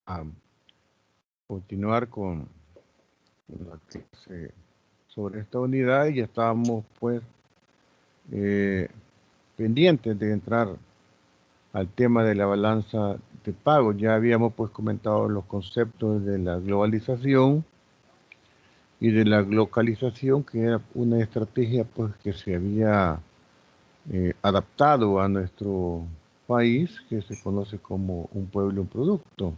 a continuar con la clase sobre esta unidad y ya estábamos pues eh, pendientes de entrar al tema de la balanza de pagos. Ya habíamos pues comentado los conceptos de la globalización y de la localización, que era una estrategia pues que se había adaptado a nuestro país, que se conoce como un pueblo, un producto,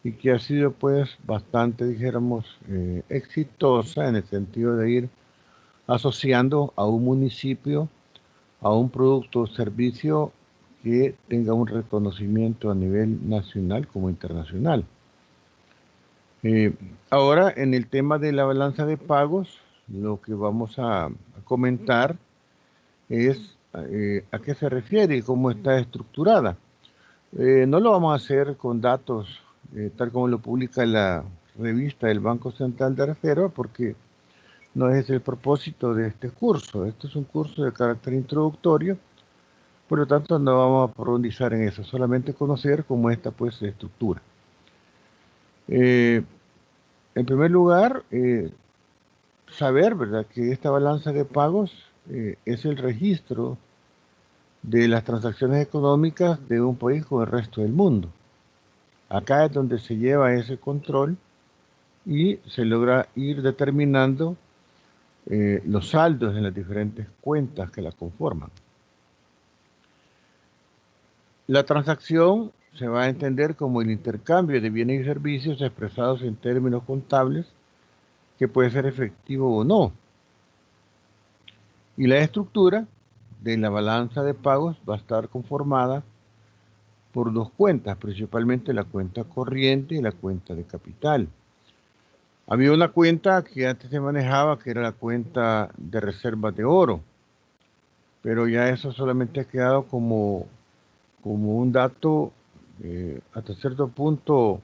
y que ha sido pues bastante, dijéramos, exitosa en el sentido de ir asociando a un municipio a un producto o servicio que tenga un reconocimiento a nivel nacional como internacional. Eh, Ahora, en el tema de la balanza de pagos, lo que vamos a comentar es a qué se refiere y cómo está estructurada. No lo vamos a hacer con datos tal como lo publica la revista del Banco Central de Reserva, porque no es el propósito de este curso. Este es un curso de carácter introductorio, por lo tanto no vamos a profundizar en eso, solamente conocer cómo esta pues se estructura. En primer lugar, saber, ¿verdad?, que esta balanza de pagos es el registro de las transacciones económicas de un país con el resto del mundo. Acá es donde se lleva ese control y se logra ir determinando los saldos en las diferentes cuentas que la conforman. La transacción se va a entender como el intercambio de bienes y servicios expresados en términos contables, que puede ser efectivo o no. Y la estructura de la balanza de pagos va a estar conformada por dos cuentas, principalmente la cuenta corriente y la cuenta de capital. Había una cuenta que antes se manejaba, que era la cuenta de reservas de oro, pero ya eso solamente ha quedado como un dato hasta cierto punto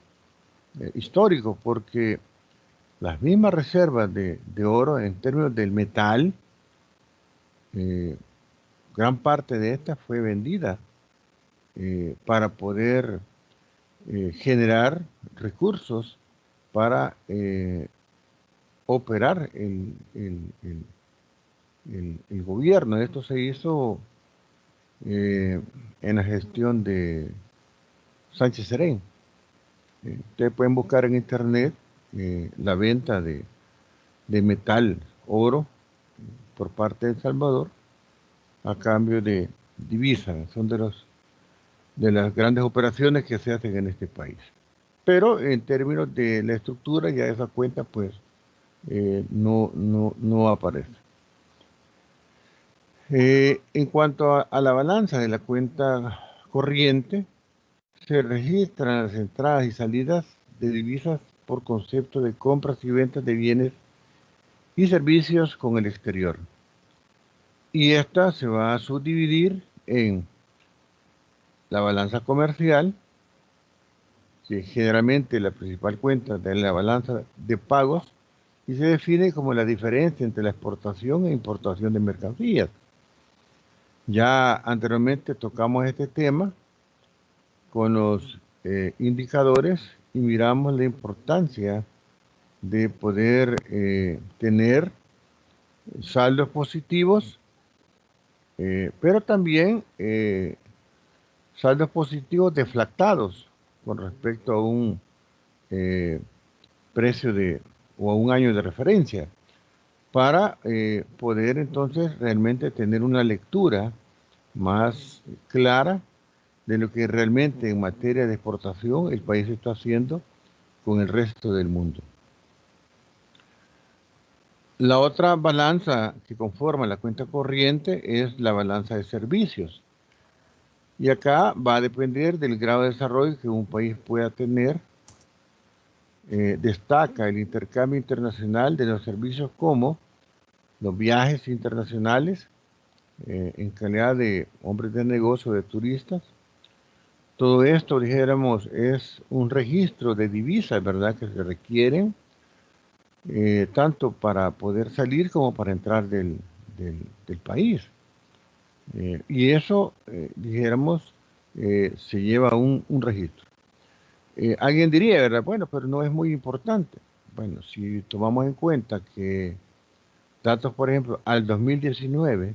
histórico, porque las mismas reservas de oro en términos del metal, eh, gran parte de esta fue vendida para poder generar recursos para operar el gobierno. Esto se hizo en la gestión de Sánchez Serén. Ustedes pueden buscar en internet la venta de metal, oro, por parte de El Salvador a cambio de divisas. Son de las grandes operaciones que se hacen en este país. Pero en términos de la estructura, ya esa cuenta pues no aparece. En cuanto a la balanza de la cuenta corriente, se registran las entradas y salidas de divisas por concepto de compras y ventas de bienes y servicios con el exterior. Y esta se va a subdividir en la balanza comercial, que generalmente la principal cuenta de la balanza de pagos, y se define como la diferencia entre la exportación e importación de mercancías. Ya anteriormente tocamos este tema con los indicadores y miramos la importancia de poder tener saldos positivos, pero también saldos positivos deflactados con respecto a un eh, precio o a un año de referencia, para poder entonces realmente tener una lectura más clara de lo que realmente en materia de exportación el país está haciendo con el resto del mundo. La otra balanza que conforma la cuenta corriente es la balanza de servicios. Y acá va a depender del grado de desarrollo que un país pueda tener. Destaca el intercambio internacional de los servicios como los viajes internacionales en calidad de hombres de negocio, de turistas. Todo esto, dijéramos, es un registro de divisas, ¿verdad?, que se requieren tanto para poder salir como para entrar del país. Y eso, dijéramos, se lleva un registro. Alguien diría, ¿verdad? Bueno, pero no es muy importante. Bueno, si tomamos en cuenta que datos, por ejemplo, al 2019,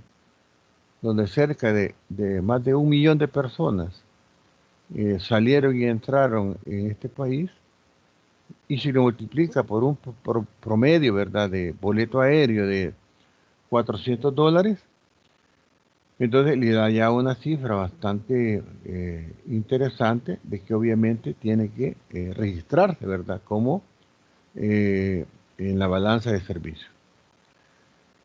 donde cerca de más de 1 millón de personas salieron y entraron en este país, y si lo multiplica por un promedio, ¿verdad?, de boleto aéreo de $400, entonces le da ya una cifra bastante interesante de que obviamente tiene que registrarse, ¿verdad?, como eh, en la balanza de servicios.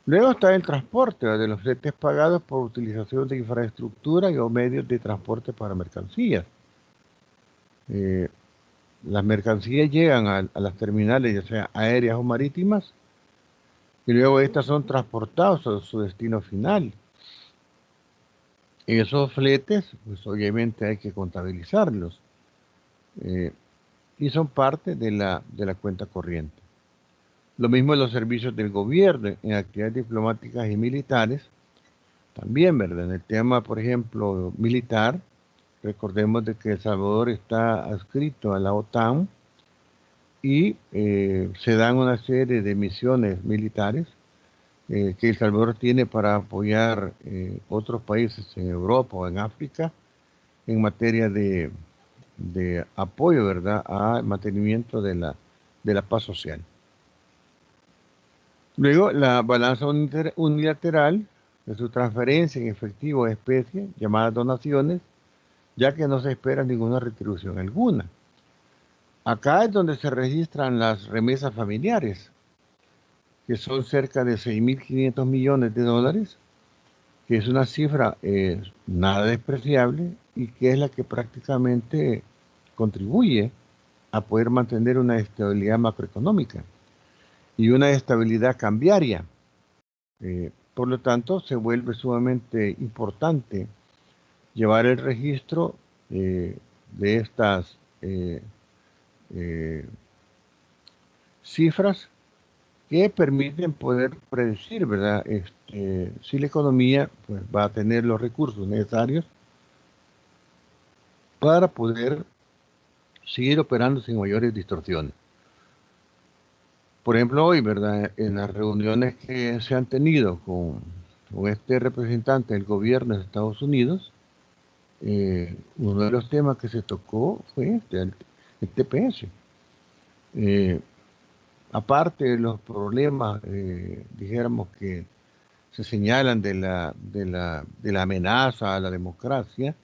Luego está el transporte, ¿verdad?, de los fletes pagados por utilización de infraestructura y o medios de transporte para mercancías. Eh, las mercancías llegan a las terminales, ya sea aéreas o marítimas, y luego estas son transportadas a su destino final. Esos fletes, pues obviamente hay que contabilizarlos, eh, y son parte de la cuenta corriente. Lo mismo en los servicios del gobierno, en actividades diplomáticas y militares, también, ¿verdad? En el tema, por ejemplo, militar, recordemos de que El Salvador está adscrito a la OTAN y se dan una serie de misiones militares que El Salvador tiene para apoyar otros países en Europa o en África en materia de apoyo, ¿verdad?, al mantenimiento de la paz social. Luego, la balanza unilateral de su transferencia en efectivo de especie, llamadas donaciones, ya que no se espera ninguna retribución alguna. Acá es donde se registran las remesas familiares, que son cerca de 6.500 millones de dólares, que es una cifra nada despreciable y que es la que prácticamente contribuye a poder mantener una estabilidad macroeconómica y una estabilidad cambiaria. Por lo tanto, se vuelve sumamente importante llevar el registro de estas eh, cifras que permiten poder predecir, ¿verdad? Si la economía pues, va a tener los recursos necesarios para poder seguir operando sin mayores distorsiones. Por ejemplo, hoy, ¿verdad? En las reuniones que se han tenido con este representante del gobierno de Estados Unidos, uno de los temas que se tocó fue el TPS. Eh, aparte de los problemas, dijéramos que se señalan de la amenaza a la democracia,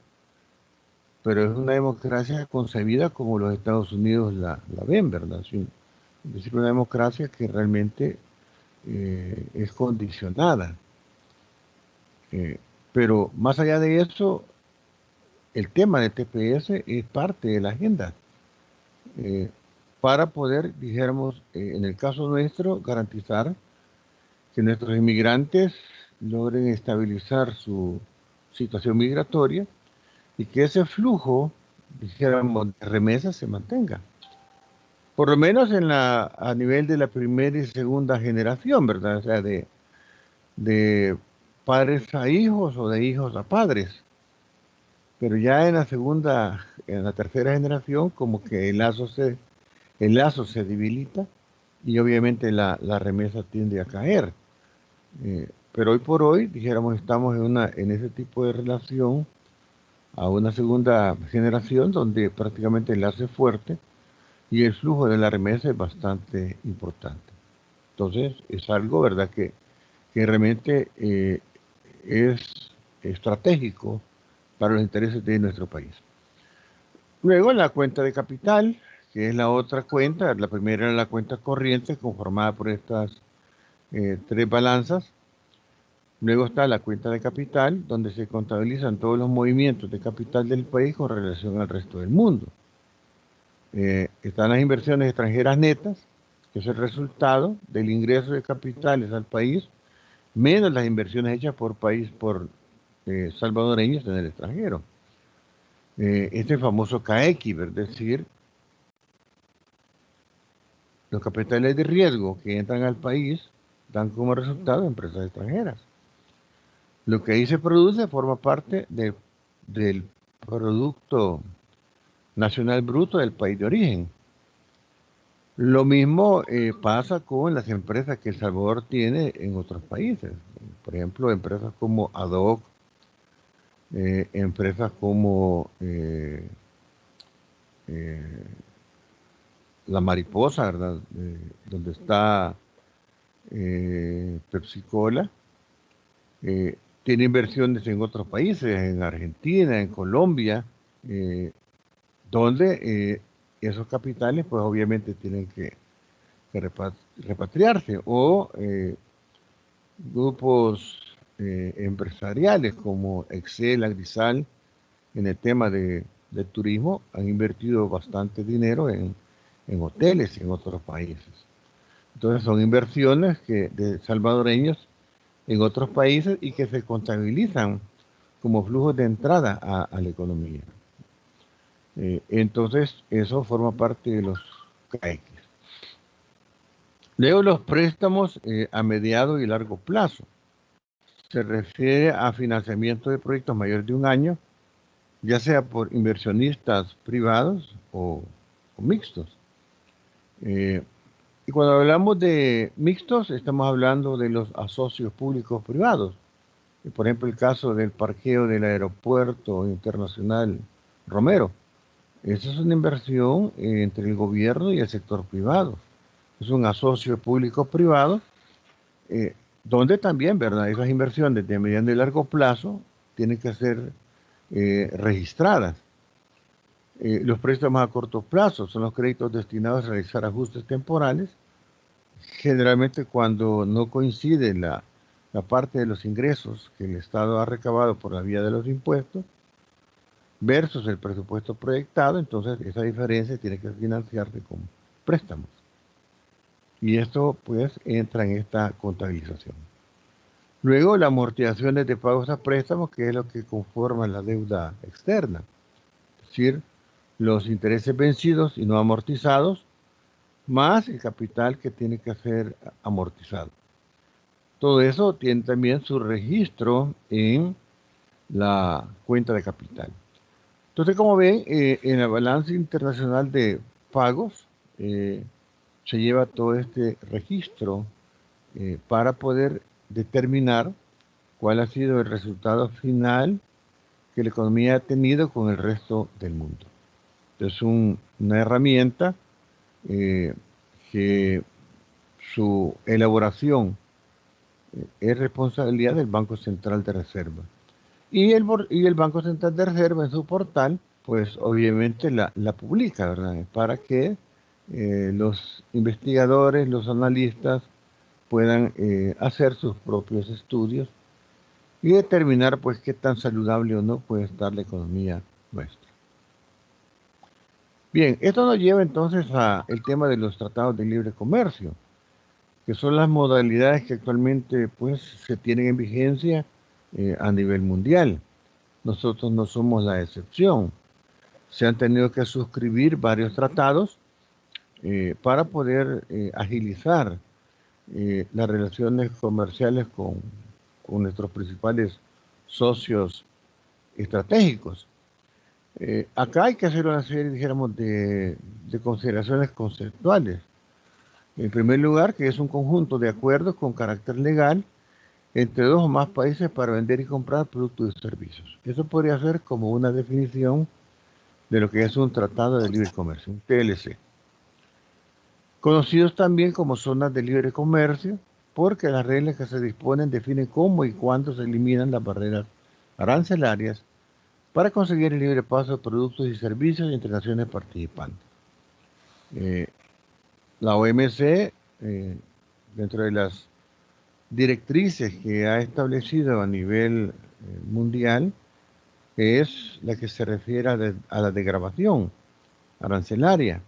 pero es una democracia concebida como los Estados Unidos la ven, ¿verdad? Es decir, una democracia que realmente es condicionada. Eh, pero más allá de eso, el tema del TPS es parte de la agenda eh, para poder, dijéramos, en el caso nuestro, garantizar que nuestros inmigrantes logren estabilizar su situación migratoria y que ese flujo, dijéramos, de remesas se mantenga. Por lo menos a nivel de la primera y segunda generación, ¿verdad? O sea, de padres a hijos o de hijos a padres. Pero ya en la tercera generación, como que el lazo se debilita y obviamente la remesa tiende a caer. Pero hoy por hoy, dijéramos, estamos en ese tipo de relación a una segunda generación donde prácticamente el lazo es fuerte y el flujo de la remesa es bastante importante. Entonces, es algo, ¿verdad?, que realmente es estratégico para los intereses de nuestro país. Luego, la cuenta de capital, que es la otra cuenta. La primera era la cuenta corriente, conformada por estas tres balanzas. Luego está la cuenta de capital, donde se contabilizan todos los movimientos de capital del país con relación al resto del mundo. Están las inversiones extranjeras netas, que es el resultado del ingreso de capitales al país, menos las inversiones hechas por salvadoreños en el extranjero. Este famoso CAEX, es decir, los capitales de riesgo que entran al país dan como resultado empresas extranjeras. Lo que ahí se produce forma parte del Producto nacional bruto del país de origen. Lo mismo pasa con las empresas que El Salvador tiene en otros países. Por ejemplo, empresas como Adoc, empresas como eh, La Mariposa, ¿verdad? Donde está Pepsi Cola. Tiene inversiones en otros países, en Argentina, en Colombia, donde esos capitales, pues obviamente tienen que repatriarse, o grupos empresariales como Excel, Agrisal, en el tema de turismo, han invertido bastante dinero en hoteles en otros países. Entonces son inversiones de salvadoreños en otros países y que se contabilizan como flujos de entrada a la economía. Entonces eso forma parte de los CAEX. Luego los préstamos a mediado y largo plazo. Se refiere a financiamiento de proyectos mayores de un año, ya sea por inversionistas privados o mixtos. Y cuando hablamos de mixtos, estamos hablando de los asocios públicos privados. Por ejemplo, el caso del parqueo del Aeropuerto Internacional Romero. Esa es una inversión entre el gobierno y el sector privado. Es un asocio público-privado, donde también, ¿verdad? Esas inversiones de mediano y largo plazo tienen que ser registradas. Los préstamos a corto plazo son los créditos destinados a realizar ajustes temporales, generalmente cuando no coincide la parte de los ingresos que el Estado ha recabado por la vía de los impuestos versus el presupuesto proyectado. Entonces esa diferencia tiene que financiarse con préstamos. Y esto pues entra en esta contabilización. Luego, las amortizaciones de pagos a préstamos, que es lo que conforma la deuda externa. Es decir, los intereses vencidos y no amortizados, más el capital que tiene que ser amortizado. Todo eso tiene también su registro en la cuenta de capital. Entonces, como ven, en la balanza internacional de pagos se lleva todo este registro para poder determinar cuál ha sido el resultado final que la economía ha tenido con el resto del mundo. Es una herramienta que su elaboración es responsabilidad del Banco Central de Reserva. Y el Banco Central de Reserva en su portal, pues obviamente la publica, ¿verdad? Para que los investigadores, los analistas puedan hacer sus propios estudios y determinar pues qué tan saludable o no puede estar la economía nuestra. Bien, esto nos lleva entonces al tema de los tratados de libre comercio, que son las modalidades que actualmente pues se tienen en vigencia a nivel mundial. Nosotros no somos la excepción. Se han tenido que suscribir varios tratados para poder agilizar las relaciones comerciales con nuestros principales socios estratégicos. Acá hay que hacer una serie, dijéramos, de consideraciones conceptuales. En primer lugar, que es un conjunto de acuerdos con carácter legal entre dos o más países para vender y comprar productos y servicios. Eso podría ser como una definición de lo que es un tratado de libre comercio, un TLC. Conocidos también como zonas de libre comercio, porque las reglas que se disponen definen cómo y cuándo se eliminan las barreras arancelarias para conseguir el libre paso de productos y servicios entre naciones participantes. La OMC, dentro de las directrices que ha establecido a nivel mundial, es la que se refiere a la degradación arancelaria,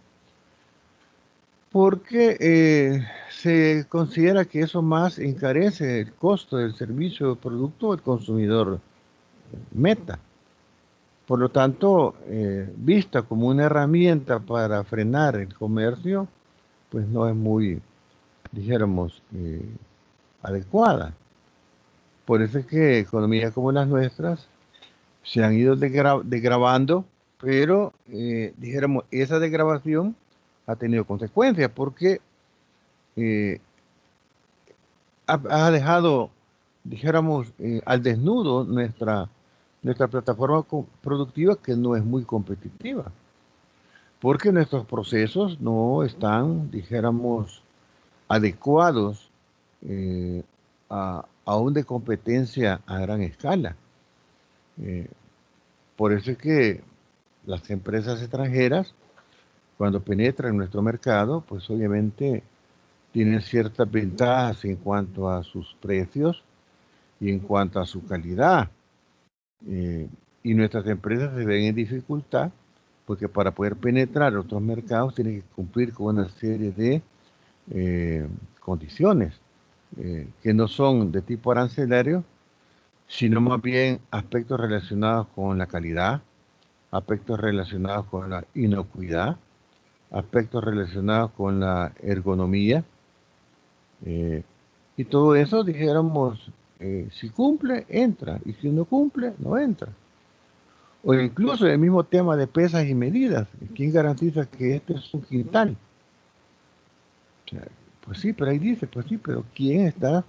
porque se considera que eso más encarece el costo del servicio o producto del consumidor meta. Por lo tanto, vista como una herramienta para frenar el comercio, pues no es muy, dijéramos, adecuada. Por eso es que economías como las nuestras se han ido degradando pero dijéramos, esa degradación ha tenido consecuencias porque eh, ha dejado, dijéramos, al desnudo nuestra plataforma productiva, que no es muy competitiva, porque nuestros procesos no están, dijéramos, adecuados aún de competencia a gran escala. Eh, por eso es que las empresas extranjeras, cuando penetran en nuestro mercado, pues obviamente tienen ciertas ventajas en cuanto a sus precios y en cuanto a su calidad. Eh, y nuestras empresas se ven en dificultad porque para poder penetrar otros mercados tienen que cumplir con una serie de condiciones que no son de tipo arancelario, sino más bien aspectos relacionados con la calidad, aspectos relacionados con la inocuidad, aspectos relacionados con la ergonomía, eh, y todo eso, dijéramos, si cumple, entra, y si no cumple, no entra. O incluso el mismo tema de pesas y medidas. ¿Quién garantiza que este es un quintal? O sea, pues sí, pero ahí dice, pues sí, pero ¿quién está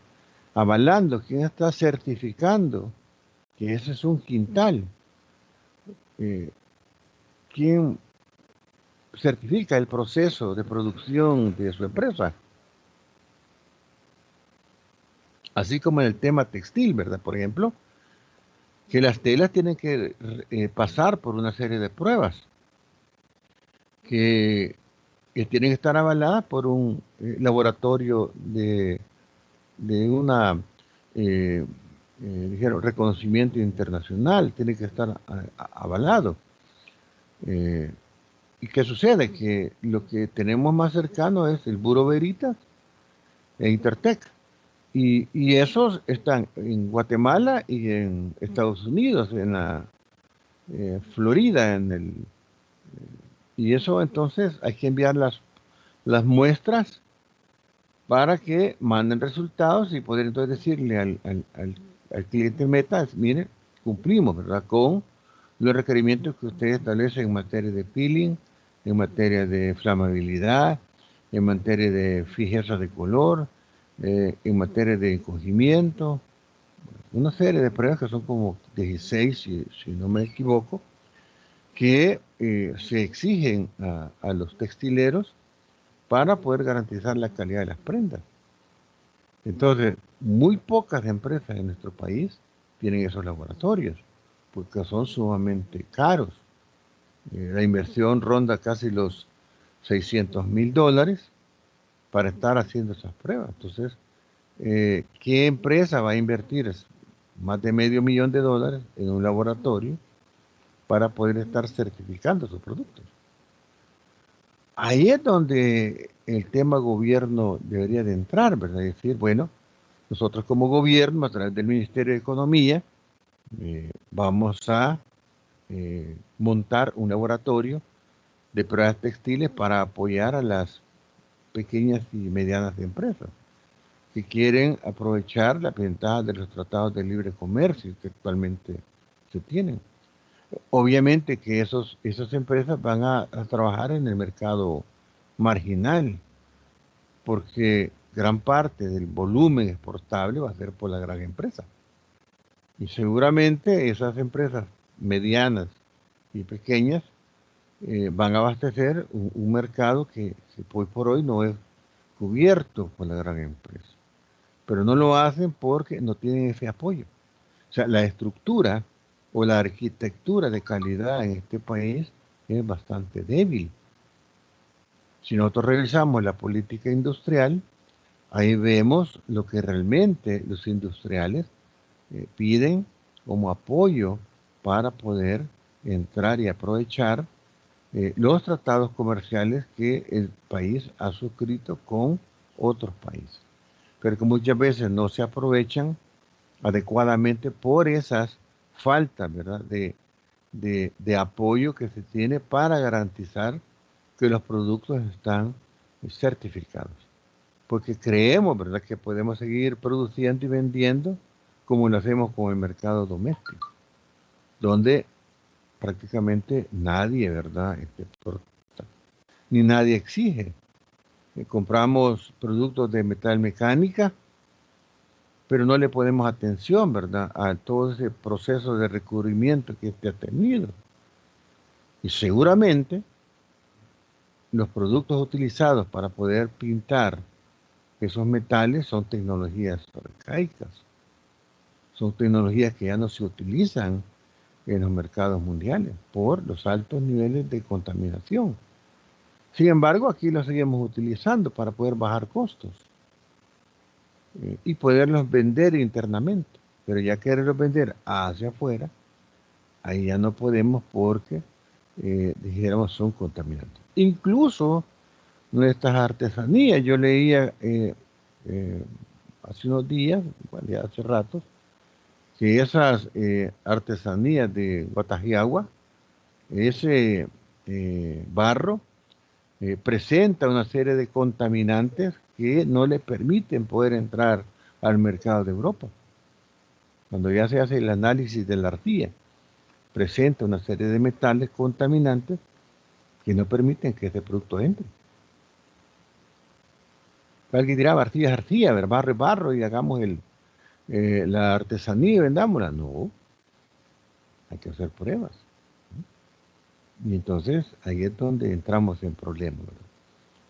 avalando, quién está certificando que ese es un quintal? Eh, ¿Quién certifica el proceso de producción de su empresa? Así como en el tema textil, ¿verdad? Por ejemplo, que las telas tienen que pasar por una serie de pruebas que, que tienen que estar avaladas por un laboratorio de una eh, dijeron, reconocimiento internacional, tiene que estar avalado. Eh, ¿Y qué sucede? Que lo que tenemos más cercano es el Bureau Veritas e Intertech. Y esos están en Guatemala y en Estados Unidos, en la Florida, y eso entonces hay que enviar las muestras para que manden resultados y poder entonces decirle al cliente meta, mire, cumplimos, ¿verdad? Con los requerimientos que ustedes establecen en materia de peeling, en materia de flamabilidad, en materia de fijeza de color, en materia de encogimiento, una serie de pruebas que son como 16, si no me equivoco, que se exigen a los textileros para poder garantizar la calidad de las prendas. Entonces, muy pocas empresas en nuestro país tienen esos laboratorios, porque son sumamente caros. La inversión ronda casi los $600,000 para estar haciendo esas pruebas. Entonces, ¿qué empresa va a invertir más de $500,000 en un laboratorio para poder estar certificando sus productos? Ahí es donde el tema gobierno debería de entrar, ¿verdad? Es decir, bueno, nosotros como gobierno, a través del Ministerio de Economía, vamos a montar un laboratorio de pruebas textiles para apoyar a las pequeñas y medianas empresas que quieren aprovechar las ventajas de los tratados de libre comercio que actualmente se tienen. Obviamente que esas empresas van a trabajar en el mercado marginal, porque gran parte del volumen exportable va a ser por la gran empresa. Y seguramente esas empresas medianas y pequeñas van a abastecer un mercado que hoy por hoy no es cubierto por la gran empresa. Pero no lo hacen porque no tienen ese apoyo. O sea, la estructura o la arquitectura de calidad en este país es bastante débil. Si nosotros revisamos la política industrial, ahí vemos lo que realmente los industriales piden como apoyo para poder entrar y aprovechar los tratados comerciales que el país ha suscrito con otros países, pero que muchas veces no se aprovechan adecuadamente por esas faltas, ¿verdad?, de apoyo que se tiene para garantizar que los productos están certificados. Porque creemos, ¿verdad?, que podemos seguir produciendo y vendiendo como lo hacemos con el mercado doméstico, donde prácticamente nadie, ¿verdad? Ni nadie exige. Compramos productos de metalmecánica, pero no le ponemos atención, ¿verdad? A todo ese proceso de recubrimiento que ha tenido. Y seguramente los productos utilizados para poder pintar esos metales son tecnologías arcaicas. Son tecnologías que ya no se utilizan en los mercados mundiales por los altos niveles de contaminación. Sin embargo, aquí los seguimos utilizando para poder bajar costos y poderlos vender internamente. Pero ya quererlos vender hacia afuera, ahí ya no podemos porque, dijéramos, son contaminantes. Incluso nuestras artesanías, yo leía hace unos días, bueno, ya hace rato, que esas artesanías de Guatajiagua, ese barro, presenta una serie de contaminantes que no le permiten poder entrar al mercado de Europa. Cuando ya se hace el análisis de la arcilla, presenta una serie de metales contaminantes que no permiten que ese producto entre. Alguien dirá, arcilla es arcilla, barro es barro y hagamos la artesanía y vendámosla. No, hay que hacer pruebas. Y entonces ahí es donde entramos en problemas, ¿verdad?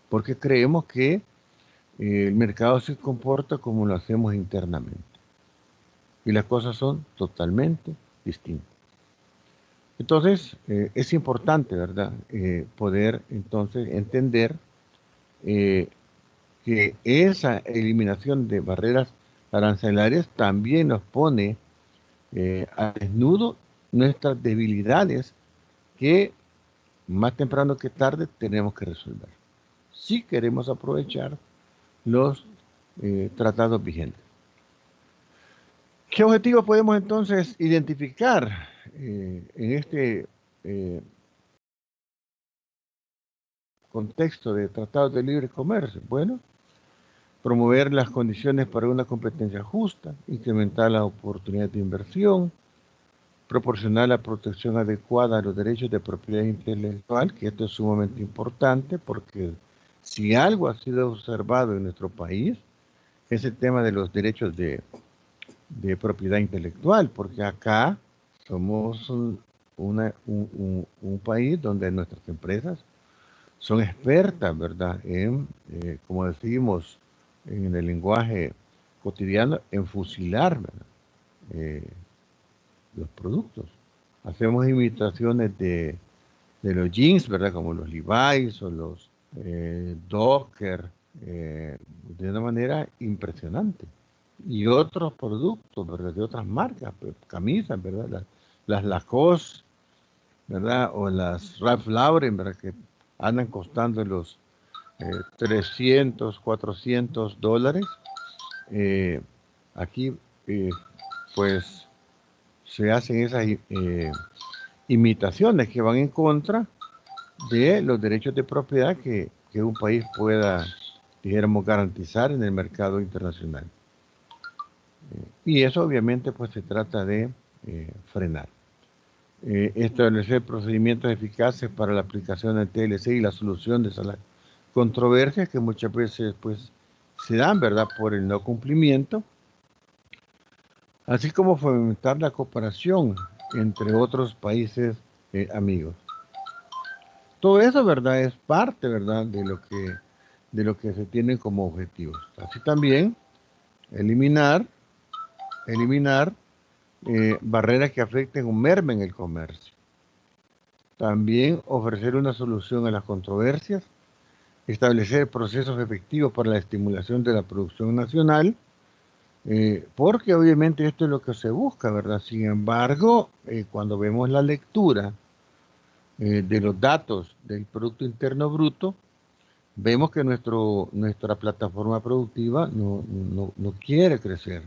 Porque creemos que el mercado se comporta como lo hacemos internamente. Y las cosas son totalmente distintas. Entonces, es importante, ¿verdad? Poder entonces entender que esa eliminación de barreras arancelarias también nos pone a desnudo nuestras debilidades que más temprano que tarde tenemos que resolver. Si queremos aprovechar los tratados vigentes. ¿Qué objetivos podemos entonces identificar en este contexto de tratados de libre comercio? Bueno, promover las condiciones para una competencia justa, incrementar las oportunidades de inversión, proporcionar la protección adecuada a los derechos de propiedad intelectual, que esto es sumamente importante porque si algo ha sido observado en nuestro país es el tema de los derechos de propiedad intelectual, porque acá somos un país donde nuestras empresas son expertas, ¿verdad? En, como decimos en el lenguaje cotidiano, en fusilar, ¿verdad? Los productos. Hacemos imitaciones de los jeans, ¿verdad? Como los Levi's o los Docker, de una manera impresionante. Y otros productos, ¿verdad? De otras marcas, pues, camisas, ¿verdad? Las Lacoste, ¿verdad? O las Ralph Lauren, ¿verdad? Que andan costando los 300, 400 dólares. Aquí, pues, se hacen esas imitaciones que van en contra de los derechos de propiedad que un país pueda, dijéramos, garantizar en el mercado internacional. Y eso obviamente pues se trata de frenar. Establecer procedimientos eficaces para la aplicación del TLC y la solución de esas controversias que muchas veces pues se dan, ¿verdad?, por el no cumplimiento, así como fomentar la cooperación entre otros países amigos. Todo eso, ¿verdad?, es parte, ¿verdad?, de lo que se tiene como objetivos. Así también eliminar barreras que afecten o mermen el comercio. También ofrecer una solución a las controversias, establecer procesos efectivos para la estimulación de la producción nacional, porque obviamente esto es lo que se busca, ¿verdad? Sin embargo, cuando vemos la lectura de los datos del Producto Interno Bruto, vemos que nuestra plataforma productiva no quiere crecer.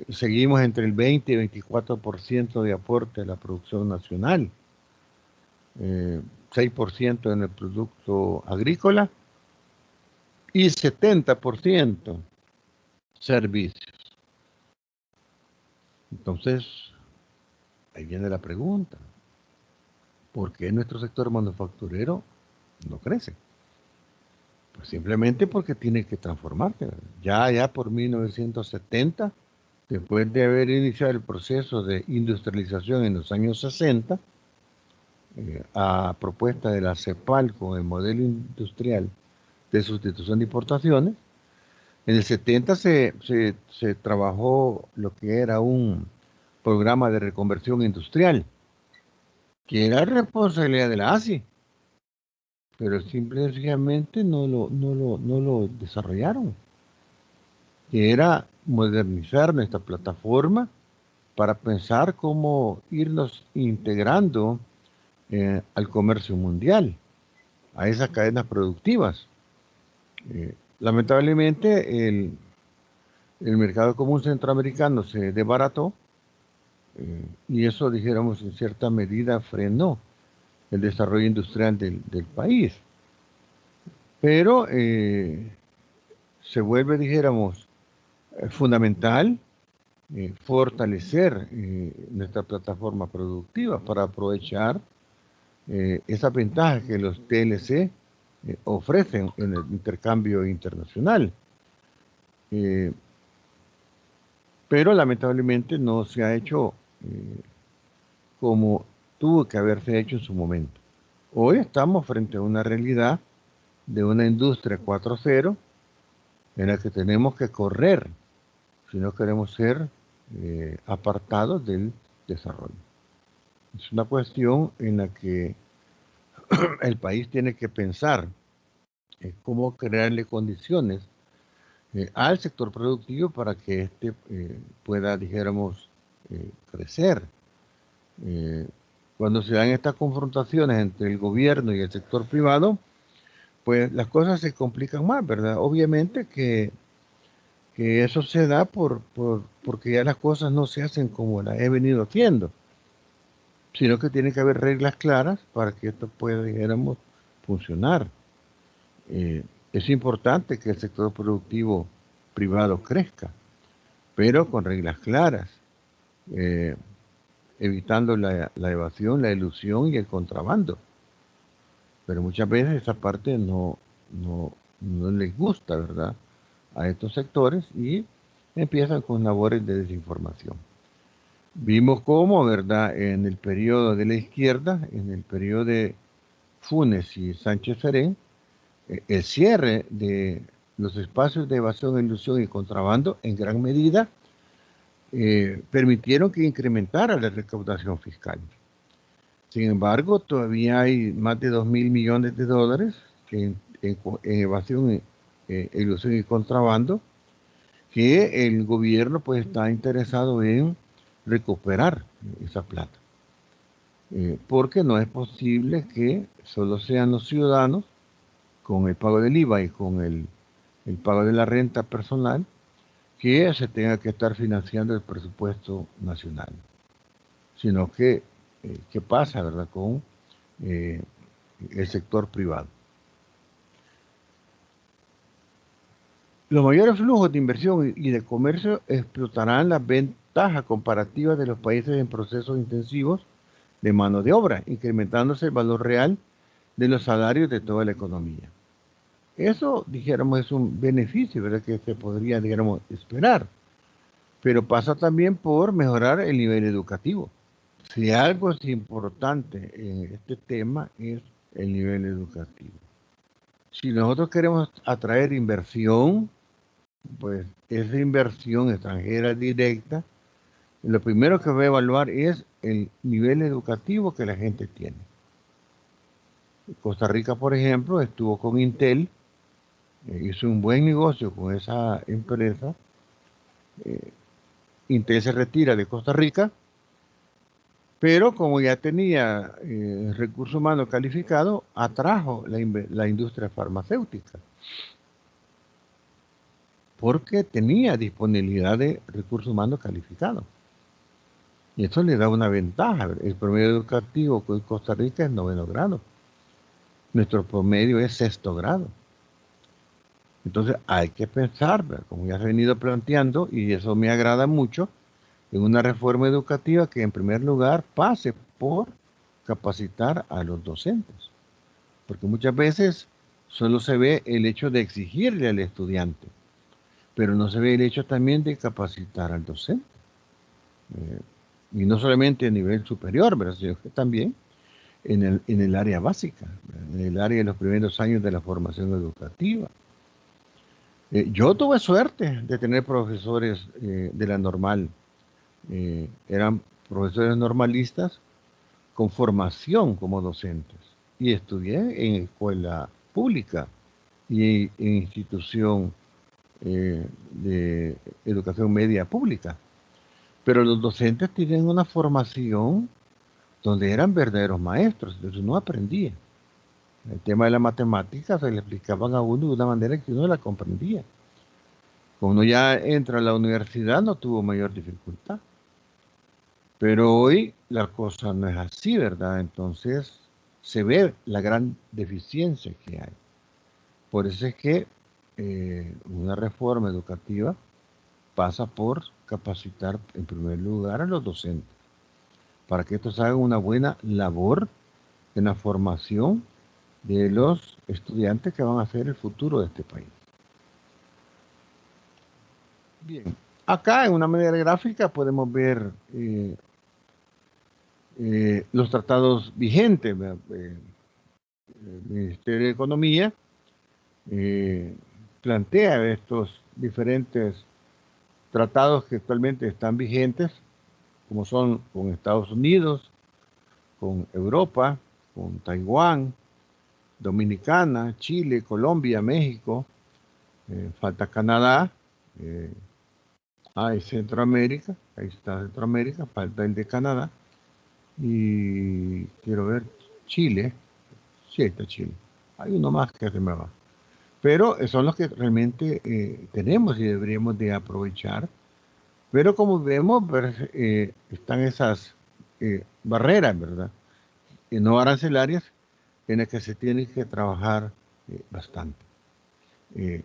Seguimos entre el 20 y 24% de aporte a la producción nacional, 6% en el producto agrícola y 70% servicios. Entonces, ahí viene la pregunta. ¿Por qué nuestro sector manufacturero no crece? Pues simplemente porque tiene que transformarse. Ya por 1970, después de haber iniciado el proceso de industrialización en los años 60, a propuesta de la CEPAL con el modelo industrial de sustitución de importaciones, en el 70 se trabajó lo que era un programa de reconversión industrial, que era responsabilidad de la ASI, pero simplemente no lo desarrollaron, que era modernizar nuestra plataforma para pensar cómo irnos integrando al comercio mundial, a esas cadenas productivas. Lamentablemente el mercado común centroamericano se desbarató y eso, dijéramos, en cierta medida frenó el desarrollo industrial del país. Pero se vuelve, dijéramos, fundamental fortalecer nuestra plataforma productiva para aprovechar esas ventajas que los TLC ofrecen en el intercambio internacional. Pero lamentablemente no se ha hecho como tuvo que haberse hecho en su momento. Hoy estamos frente a una realidad de una industria 4.0 en la que tenemos que correr si no queremos ser apartados del desarrollo. Es una cuestión en la que el país tiene que pensar cómo crearle condiciones al sector productivo para que éste pueda, dijéramos, crecer. Cuando se dan estas confrontaciones entre el gobierno y el sector privado, pues las cosas se complican más, ¿verdad? Obviamente que eso se da porque ya las cosas no se hacen como las he venido haciendo, sino que tiene que haber reglas claras para que esto pueda, dijéramos, funcionar. Es importante que el sector productivo privado crezca, pero con reglas claras, evitando la evasión, la ilusión y el contrabando. Pero muchas veces esa parte no les gusta, ¿verdad?, a estos sectores y empiezan con labores de desinformación. Vimos cómo, ¿verdad?, en el periodo de la izquierda, en el periodo de Funes y Sánchez Serén, el cierre de los espacios de evasión, ilusión y contrabando en gran medida permitieron que incrementara la recaudación fiscal. Sin embargo, todavía hay más de 2.000 millones de dólares que en evasión, ilusión y contrabando que el gobierno pues está interesado en recuperar esa plata. Porque no es posible que solo sean los ciudadanos con el pago del IVA y con el pago de la renta personal que se tenga que estar financiando el presupuesto nacional, sino que ¿qué pasa, verdad?, con el sector privado? Los mayores flujos de inversión y de comercio explotarán las ventajas comparativas de los países en procesos intensivos de mano de obra, incrementándose el valor real de los salarios de toda la economía. Eso, dijéramos, es un beneficio, ¿verdad?, que se podría, dijéramos, esperar, pero pasa también por mejorar el nivel educativo. Si algo es importante en este tema es el nivel educativo. Si nosotros queremos atraer inversión, pues esa inversión extranjera directa, lo primero que va a evaluar es el nivel educativo que la gente tiene. Costa Rica, por ejemplo, estuvo con Intel, hizo un buen negocio con esa empresa. Intel se retira de Costa Rica, pero como ya tenía recurso humano calificado, atrajo la industria farmacéutica, porque tenía disponibilidad de recurso humano calificado. Y eso le da una ventaja. El promedio educativo en Costa Rica es 9º grado. Nuestro promedio es 6º grado. Entonces hay que pensar, ¿verdad?, como ya se ha venido planteando, y eso me agrada mucho, en una reforma educativa que en primer lugar pase por capacitar a los docentes, porque muchas veces solo se ve el hecho de exigirle al estudiante, pero no se ve el hecho también de capacitar al docente. Y no solamente a nivel superior, ¿verdad? Sino que también en el área básica, ¿verdad? En el área de los primeros años de la formación educativa. Yo tuve suerte de tener profesores de la normal. Eran profesores normalistas con formación como docentes. Y estudié en escuela pública y en institución de educación media pública. Pero los docentes tienen una formación donde eran verdaderos maestros, entonces uno aprendía. El tema de la matemática se le explicaban a uno de una manera que uno la comprendía. Cuando uno ya entra a la universidad no tuvo mayor dificultad. Pero hoy la cosa no es así, ¿verdad? Entonces se ve la gran deficiencia que hay. Por eso es que una reforma educativa pasa por capacitar en primer lugar a los docentes, para que estos hagan una buena labor en la formación de los estudiantes que van a ser el futuro de este país. Bien, acá en una manera gráfica podemos ver los tratados vigentes. El Ministerio de Economía plantea estos diferentes tratados que actualmente están vigentes, como son con Estados Unidos, con Europa, con Taiwán, Dominicana, Chile, Colombia, México, falta Canadá, hay Centroamérica, ahí está Centroamérica, falta el de Canadá, y quiero ver Chile, sí está Chile, hay uno más que se me va, pero son los que realmente tenemos y deberíamos de aprovechar, pero como vemos, están esas barreras, ¿verdad? No arancelarias en las que se tiene que trabajar bastante. Eh,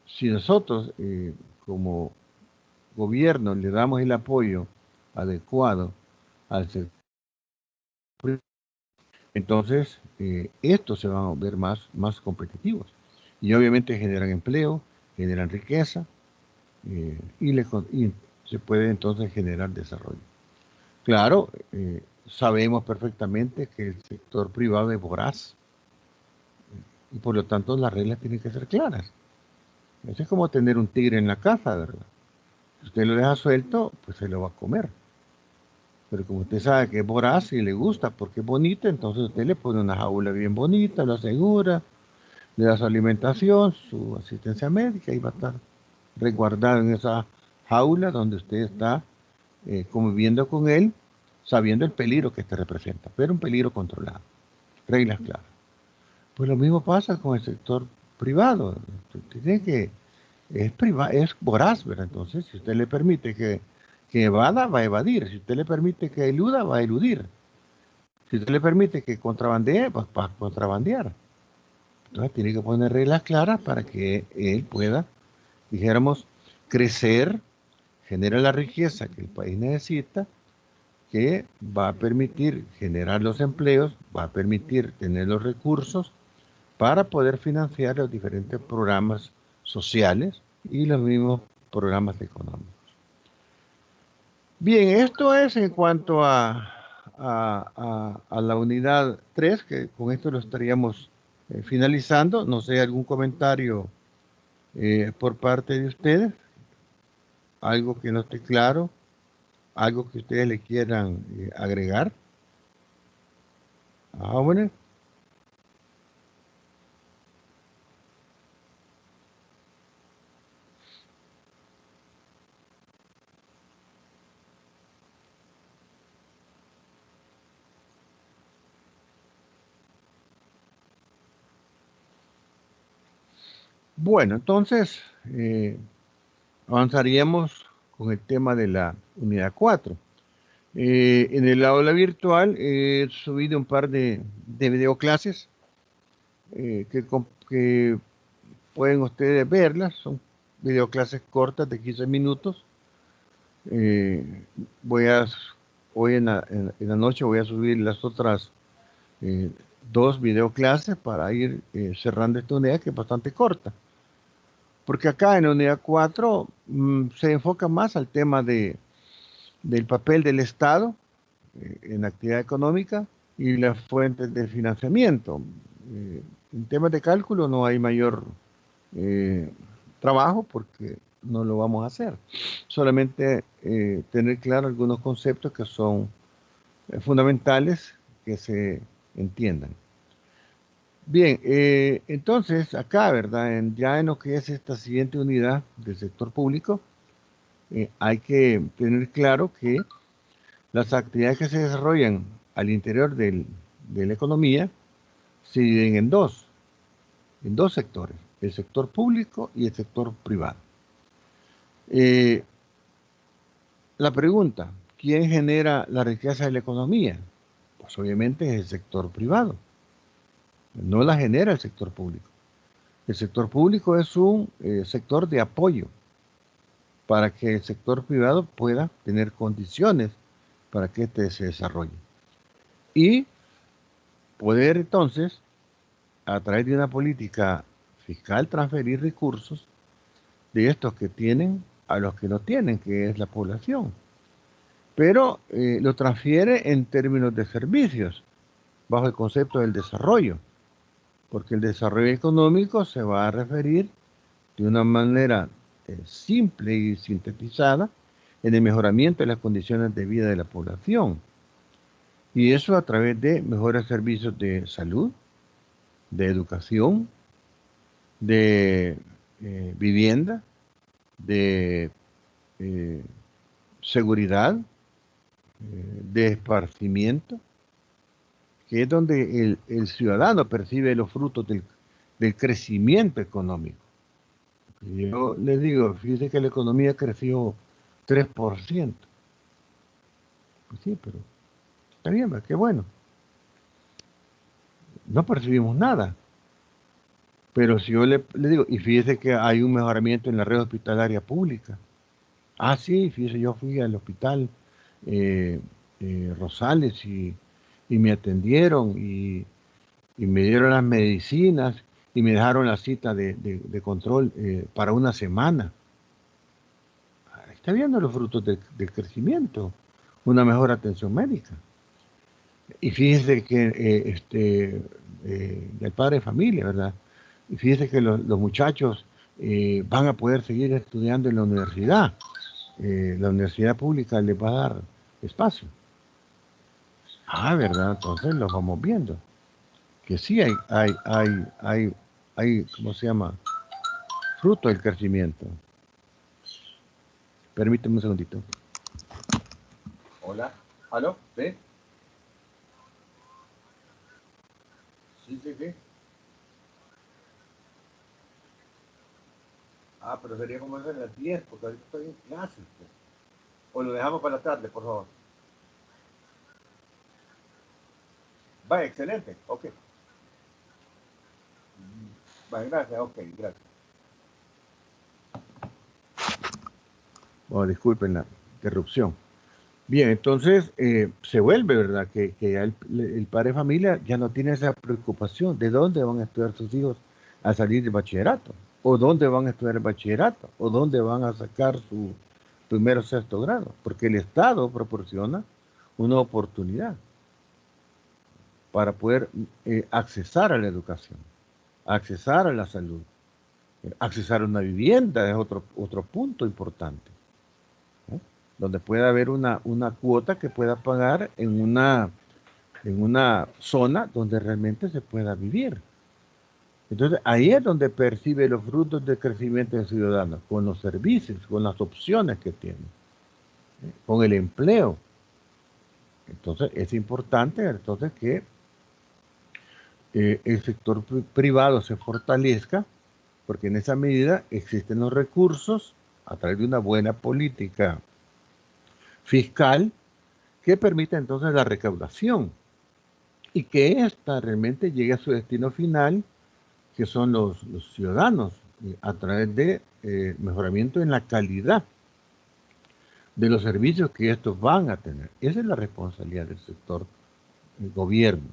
si nosotros como gobierno le damos el apoyo adecuado al sector, entonces estos se van a ver más competitivos y obviamente generan empleo, generan riqueza y se puede entonces generar desarrollo. Claro, sabemos perfectamente que el sector privado es voraz y por lo tanto las reglas tienen que ser claras. Eso es como tener un tigre en la casa, ¿verdad? Si usted lo deja suelto, pues se lo va a comer. Pero como usted sabe que es voraz y le gusta porque es bonito, entonces usted le pone una jaula bien bonita, lo asegura, le da su alimentación, su asistencia médica y va a estar resguardado en esa jaula donde usted está conviviendo con él, sabiendo el peligro que este representa, pero un peligro controlado, reglas claras. Pues lo mismo pasa con el sector privado. Usted tiene que es voraz, ¿verdad? Entonces, si usted le permite que evada, va a evadir. Si usted le permite que eluda, va a eludir. Si usted le permite que contrabandee, pues va a contrabandear. Entonces, tiene que poner reglas claras para que él pueda, dijéramos, crecer, generar la riqueza que el país necesita, que va a permitir generar los empleos, va a permitir tener los recursos para poder financiar los diferentes programas sociales y los mismos programas económicos. Bien, esto es en cuanto a la unidad 3, que con esto lo estaríamos finalizando. No sé, algún comentario por parte de ustedes, algo que no esté claro, algo que ustedes le quieran agregar. Bueno. Bueno, entonces avanzaríamos con el tema de la unidad 4. En el aula virtual he subido un par de videoclases que pueden ustedes verlas. Son videoclases cortas de 15 minutos. Voy a hoy en la noche voy a subir las otras 2 videoclases para ir cerrando esta unidad que es bastante corta. Porque acá en la unidad 4 se enfoca más al tema del papel del Estado en la actividad económica y las fuentes de financiamiento. En temas de cálculo no hay mayor trabajo porque no lo vamos a hacer. Solamente tener claro algunos conceptos que son fundamentales que se entiendan. Bien, entonces acá, ¿verdad? Ya en lo que es esta siguiente unidad del sector público, hay que tener claro que las actividades que se desarrollan al interior de la economía se dividen en dos sectores, el sector público y el sector privado. Eh, la pregunta, ¿quién genera la riqueza de la economía? Pues obviamente es el sector privado, no la genera el sector público. El sector público es un sector de apoyo para que el sector privado pueda tener condiciones para que éste se desarrolle. Y poder entonces, a través de una política fiscal, transferir recursos de estos que tienen a los que no tienen, que es la población. Pero lo transfiere en términos de servicios, bajo el concepto del desarrollo, porque el desarrollo económico se va a referir de una manera simple y sintetizada en el mejoramiento de las condiciones de vida de la población. Y eso a través de mejores servicios de salud, de educación, de vivienda, de seguridad, de esparcimiento, que es donde el ciudadano percibe los frutos del crecimiento económico. Yo les digo, fíjense que la economía creció 3%. Pues sí, pero está bien, qué bueno. No percibimos nada. Pero si yo le digo, y fíjese que hay un mejoramiento en la red hospitalaria pública. Ah, sí, fíjese, yo fui al hospital Rosales y me atendieron y me dieron las medicinas y me dejaron la cita de control para una semana. Está viendo los frutos del crecimiento, una mejor atención médica. Y fíjese que el padre de familia, ¿verdad? Y fíjese que los muchachos van a poder seguir estudiando en la universidad. La universidad pública les va a dar espacio. Ah, ¿verdad? Entonces los vamos viendo. Que sí hay, ¿cómo se llama? Fruto del crecimiento. Permíteme un segundito. Hola, ¿aló? ¿Sí? Sí. Ah, pero sería como eso a las 10, porque ahorita estoy en clase. Pues. O lo dejamos para la tarde, por favor. Va, excelente. Ok. Va, gracias. Ok, gracias. Bueno, disculpen la interrupción. Bien, entonces se vuelve, ¿verdad? Que ya el padre de familia ya no tiene esa preocupación de dónde van a estudiar sus hijos al salir del bachillerato, o dónde van a estudiar el bachillerato, o dónde van a sacar su primero o sexto grado, porque el Estado proporciona una oportunidad para poder accesar a la educación, accesar a la salud, accesar a una vivienda es otro punto importante, ¿no? Donde pueda haber una cuota que pueda pagar en una zona donde realmente se pueda vivir. Entonces, ahí es donde percibe los frutos del crecimiento del ciudadano, con los servicios, con las opciones que tiene, con el empleo. Entonces, es importante entonces que el sector privado se fortalezca, porque en esa medida existen los recursos a través de una buena política fiscal que permita entonces la recaudación y que ésta realmente llegue a su destino final, que son los ciudadanos, a través de mejoramiento en la calidad de los servicios que estos van a tener. Esa es la responsabilidad del sector gobierno.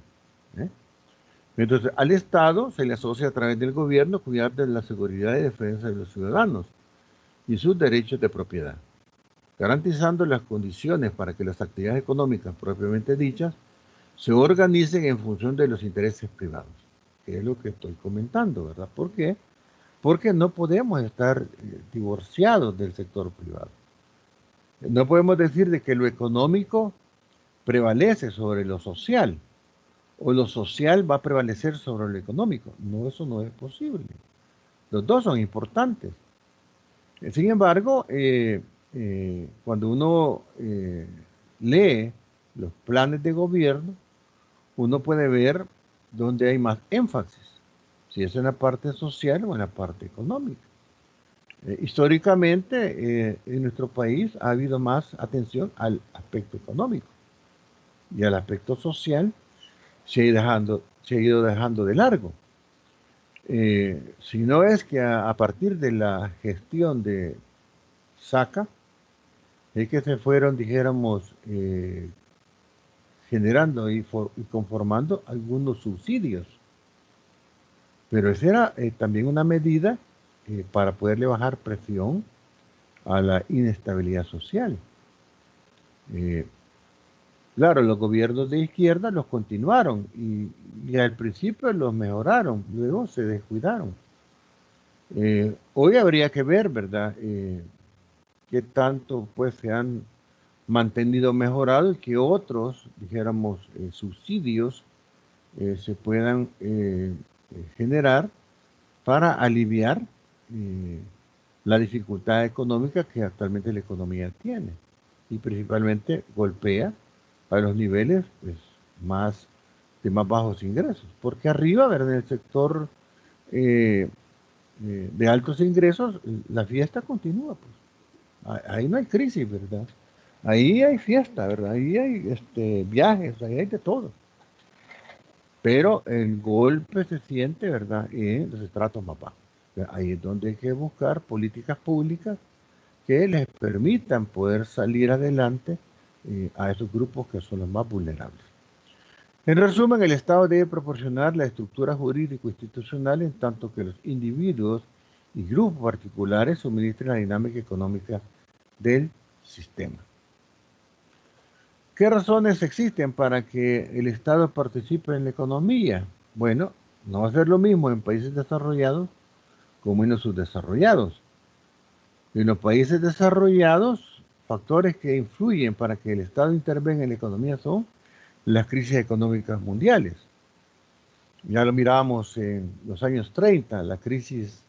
¿eh? Entonces, al Estado se le asocia a través del gobierno cuidar de la seguridad y defensa de los ciudadanos y sus derechos de propiedad, garantizando las condiciones para que las actividades económicas propiamente dichas se organicen en función de los intereses privados, que es lo que estoy comentando, ¿verdad? ¿Por qué? Porque no podemos estar divorciados del sector privado. No podemos decir de que lo económico prevalece sobre lo social o lo social va a prevalecer sobre lo económico. No, eso no es posible. Los dos son importantes. Sin embargo, cuando uno lee los planes de gobierno, uno puede ver dónde hay más énfasis, si es en la parte social o en la parte económica. Históricamente, en nuestro país ha habido más atención al aspecto económico y al aspecto social se ha ido dejando de largo. Si no es que a partir de la gestión de Saca, es que se fueron, dijéramos, generando y conformando algunos subsidios. Pero esa era también una medida para poderle bajar presión a la inestabilidad social. Claro, los gobiernos de izquierda los continuaron y al principio los mejoraron, luego se descuidaron. Hoy habría que ver, ¿verdad? Qué tanto pues se han mantenido mejorado y que otros, dijéramos, subsidios se puedan generar para aliviar la dificultad económica que actualmente la economía tiene y principalmente golpea a los niveles pues, de más bajos ingresos, porque arriba, ¿verdad? En el sector de altos ingresos, la fiesta continúa, pues. Ahí no hay crisis, ¿verdad? Ahí hay fiesta, ¿verdad? Ahí hay viajes, ahí hay de todo. Pero el golpe se siente, ¿verdad? En los estratos más bajos. Ahí es donde hay que buscar políticas públicas que les permitan poder salir adelante a esos grupos que son los más vulnerables. En resumen, el Estado debe proporcionar la estructura jurídico-institucional en tanto que los individuos y grupos particulares suministren la dinámica económica del sistema. ¿Qué razones existen para que el Estado participe en la economía? Bueno, no va a ser lo mismo en países desarrollados como en los subdesarrollados. En los países desarrollados, factores que influyen para que el Estado intervenga en la economía son las crisis económicas mundiales. Ya lo mirábamos en los años 30, la crisis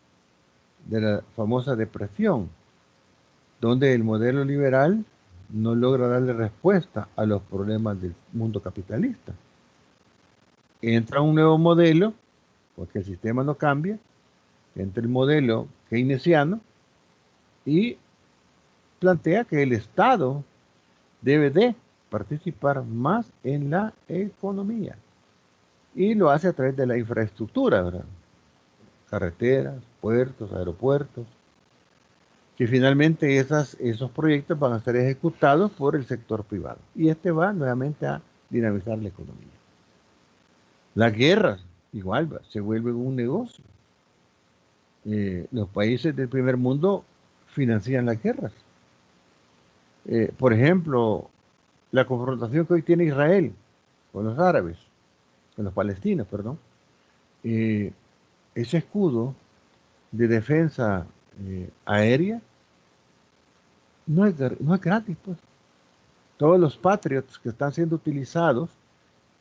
de la famosa depresión, donde el modelo liberal no logra darle respuesta a los problemas del mundo capitalista. Entra un nuevo modelo, porque el sistema no cambia, entra el modelo keynesiano y plantea que el Estado debe de participar más en la economía. Y lo hace a través de la infraestructura, ¿verdad? Carreteras, puertos, aeropuertos, que finalmente esos proyectos van a ser ejecutados por el sector privado. Y este va nuevamente a dinamizar la economía. Las guerras, igual, se vuelven un negocio. Los países del primer mundo financian las guerras. Por ejemplo, la confrontación que hoy tiene Israel con los árabes, con los palestinos, perdón, ese escudo de defensa aérea no es gratis, pues. Todos los Patriots que están siendo utilizados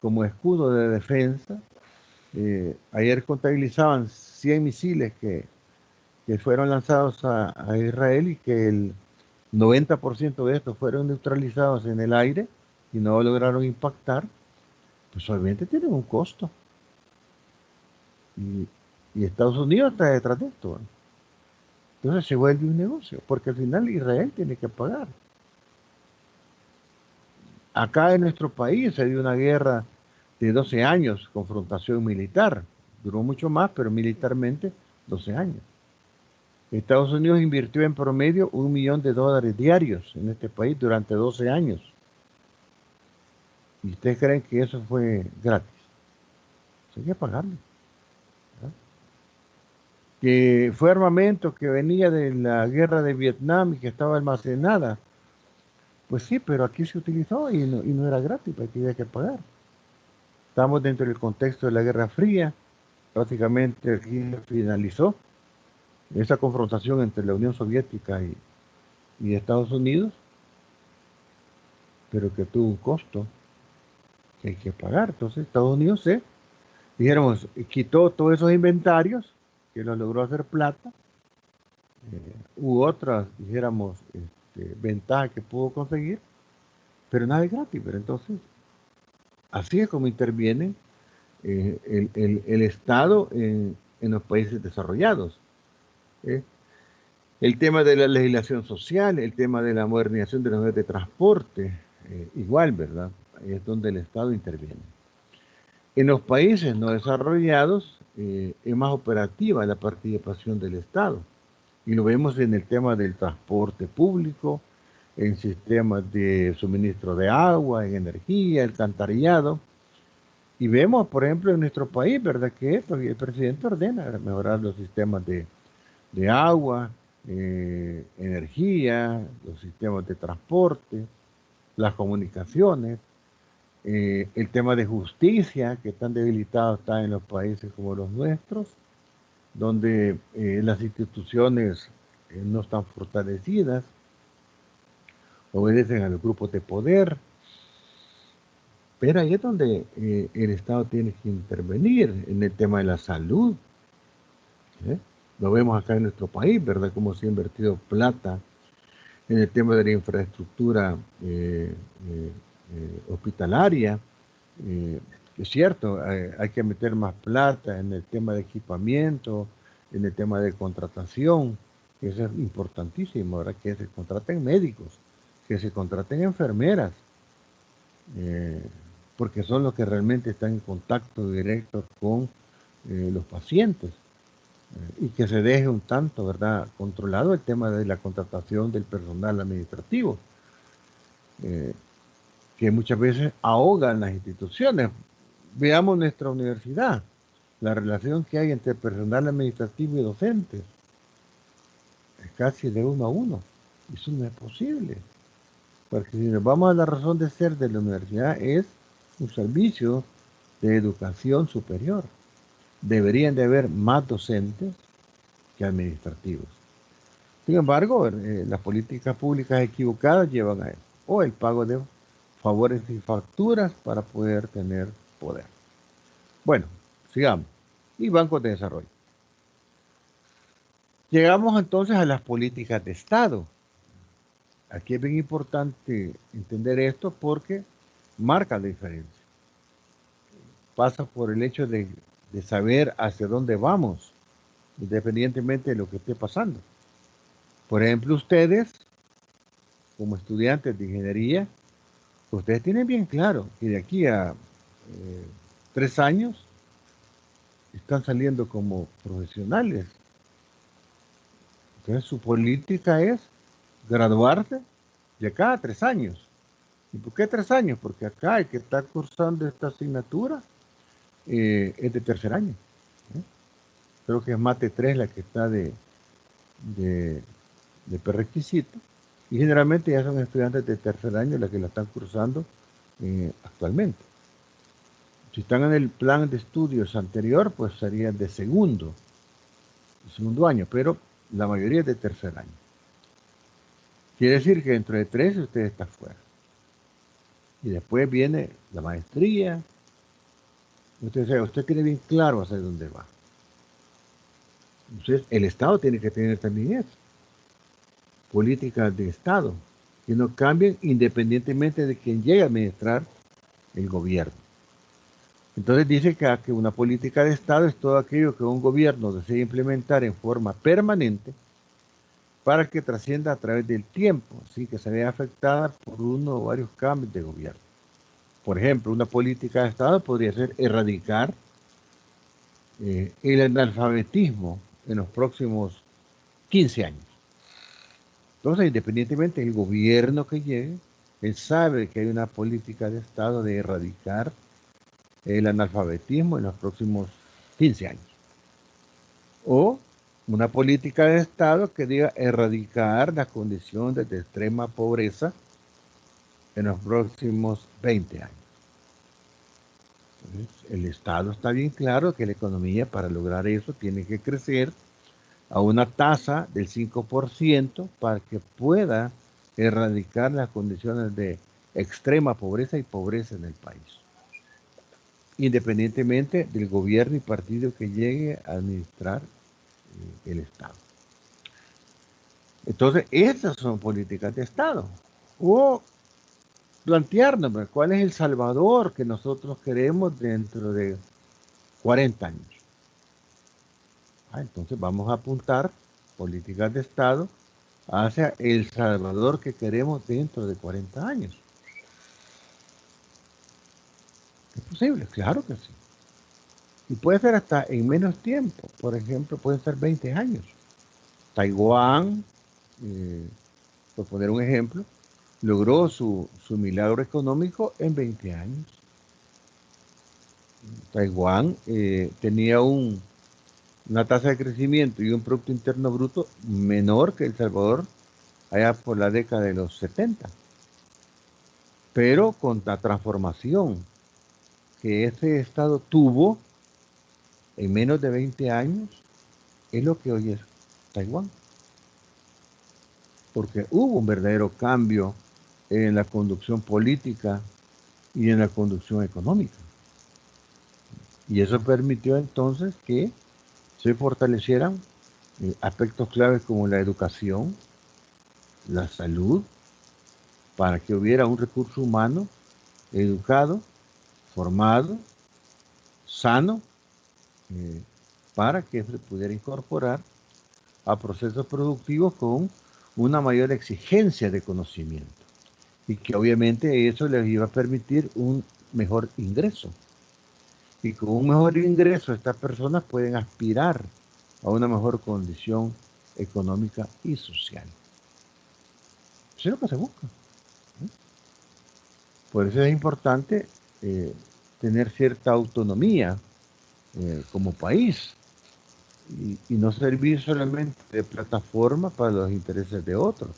como escudo de defensa, ayer contabilizaban 100 misiles que fueron lanzados a Israel y que el 90% de estos fueron neutralizados en el aire y no lograron impactar, pues obviamente tienen un costo. Y Estados Unidos está detrás de esto. Entonces se vuelve un negocio, porque al final Israel tiene que pagar. Acá en nuestro país se dio una guerra de 12 años, confrontación militar. Duró mucho más, pero militarmente 12 años. Estados Unidos invirtió en promedio $1 millón diarios en este país durante 12 años. ¿Y ustedes creen que eso fue gratis? Hay que pagarlo. ¿Verdad? Que fue armamento que venía de la guerra de Vietnam y que estaba almacenada. Pues sí, pero aquí se utilizó y no era gratis, aquí había que pagar. Estamos dentro del contexto de la Guerra Fría. Prácticamente aquí finalizó esa confrontación entre la Unión Soviética y Estados Unidos, pero que tuvo un costo que hay que pagar. Entonces Estados Unidos dijéramos, quitó todos esos inventarios, que los logró hacer plata, u otras, dijéramos, ventajas que pudo conseguir, pero nada es gratis. Pero entonces, así es como interviene el Estado en los países desarrollados. ¿Eh? El tema de la legislación social, el tema de la modernización de los medios de transporte, igual, ¿verdad? Ahí es donde el Estado interviene. En los países no desarrollados es más operativa la participación del Estado. Y lo vemos en el tema del transporte público, en sistemas de suministro de agua, en energía, el alcantarillado. Y vemos, por ejemplo, en nuestro país, ¿verdad? Que el presidente ordena mejorar los sistemas de agua, energía, los sistemas de transporte, las comunicaciones, el tema de justicia, que tan debilitado está en los países como los nuestros, donde las instituciones no están fortalecidas, obedecen a los grupos de poder, pero ahí es donde el Estado tiene que intervenir en el tema de la salud. ¿Eh? Lo vemos acá en nuestro país, ¿verdad? Cómo se ha invertido plata en el tema de la infraestructura hospitalaria. Es cierto, hay que meter más plata en el tema de equipamiento, en el tema de contratación, que eso es importantísimo, ¿verdad? Que se contraten médicos, que se contraten enfermeras, eh, porque son los que realmente están en contacto directo con los pacientes. Y que se deje un tanto, ¿verdad?, controlado el tema de la contratación del personal administrativo, eh, que muchas veces ahogan las instituciones. Veamos nuestra universidad, la relación que hay entre personal administrativo y docentes, es casi de 1 a 1. Eso no es posible, porque si nos vamos a la razón de ser de la universidad, es un servicio de educación superior. Deberían de haber más docentes que administrativos. Sin embargo, las políticas públicas equivocadas llevan a eso, o el pago de favores y facturas para poder tener poder. Bueno, sigamos. Y bancos de desarrollo. Llegamos entonces a las políticas de Estado. Aquí es bien importante entender esto porque marca la diferencia. Pasa por el hecho de saber hacia dónde vamos, independientemente de lo que esté pasando. Por ejemplo, ustedes, como estudiantes de ingeniería, ustedes tienen bien claro que de aquí a 3 años están saliendo como profesionales. Entonces su política es graduarse de acá a 3 años. ¿Y por qué 3 años? Porque acá el que está cursando esta asignatura es de tercer año. ¿Eh? Creo que es Mate 3 la que está de prerequisito. Y generalmente ya son estudiantes de tercer año las que la están cursando actualmente. Si están en el plan de estudios anterior, pues serían de segundo año, pero la mayoría es de tercer año. Quiere decir que dentro de 3 usted está fuera. Y después viene la maestría. Usted tiene bien claro hacia dónde va. Entonces, el Estado tiene que tener también eso. Políticas de Estado que no cambien independientemente de quién llegue a administrar el gobierno. Entonces dice que una política de Estado es todo aquello que un gobierno desea implementar en forma permanente para que trascienda a través del tiempo, sin que se vea afectada por uno o varios cambios de gobierno. Por ejemplo, una política de Estado podría ser erradicar el analfabetismo en los próximos 15 años. Entonces, independientemente del gobierno que llegue, él sabe que hay una política de Estado de erradicar el analfabetismo en los próximos 15 años. O una política de Estado que diga erradicar las condiciones de extrema pobreza en los próximos 20 años. Entonces, el Estado está bien claro que la economía para lograr eso tiene que crecer a una tasa del 5% para que pueda erradicar las condiciones de extrema pobreza y pobreza en el país, independientemente del gobierno y partido que llegue a administrar el Estado. Entonces, esas son políticas de Estado. O plantearnos cuál es el Salvador que nosotros queremos dentro de 40 años. Entonces vamos a apuntar políticas de Estado hacia el Salvador que queremos dentro de 40 años. ¿Es posible? Claro que sí. Y puede ser hasta en menos tiempo. Por ejemplo, pueden ser 20 años. Taiwán, por poner un ejemplo, logró su milagro económico en 20 años. Taiwán tenía una tasa de crecimiento y un Producto Interno Bruto menor que El Salvador allá por la década de los 70. Pero con la transformación que ese Estado tuvo en menos de 20 años, es lo que hoy es Taiwán. Porque hubo un verdadero cambio en la conducción política y en la conducción económica. Y eso permitió entonces que se fortalecieran aspectos claves como la educación, la salud, para que hubiera un recurso humano educado, formado, sano, para que se pudiera incorporar a procesos productivos con una mayor exigencia de conocimiento y que obviamente eso les iba a permitir un mejor ingreso. Y con un mejor ingreso estas personas pueden aspirar a una mejor condición económica y social. Eso es lo que se busca. Por eso es importante tener cierta autonomía como país y no servir solamente de plataforma para los intereses de otros.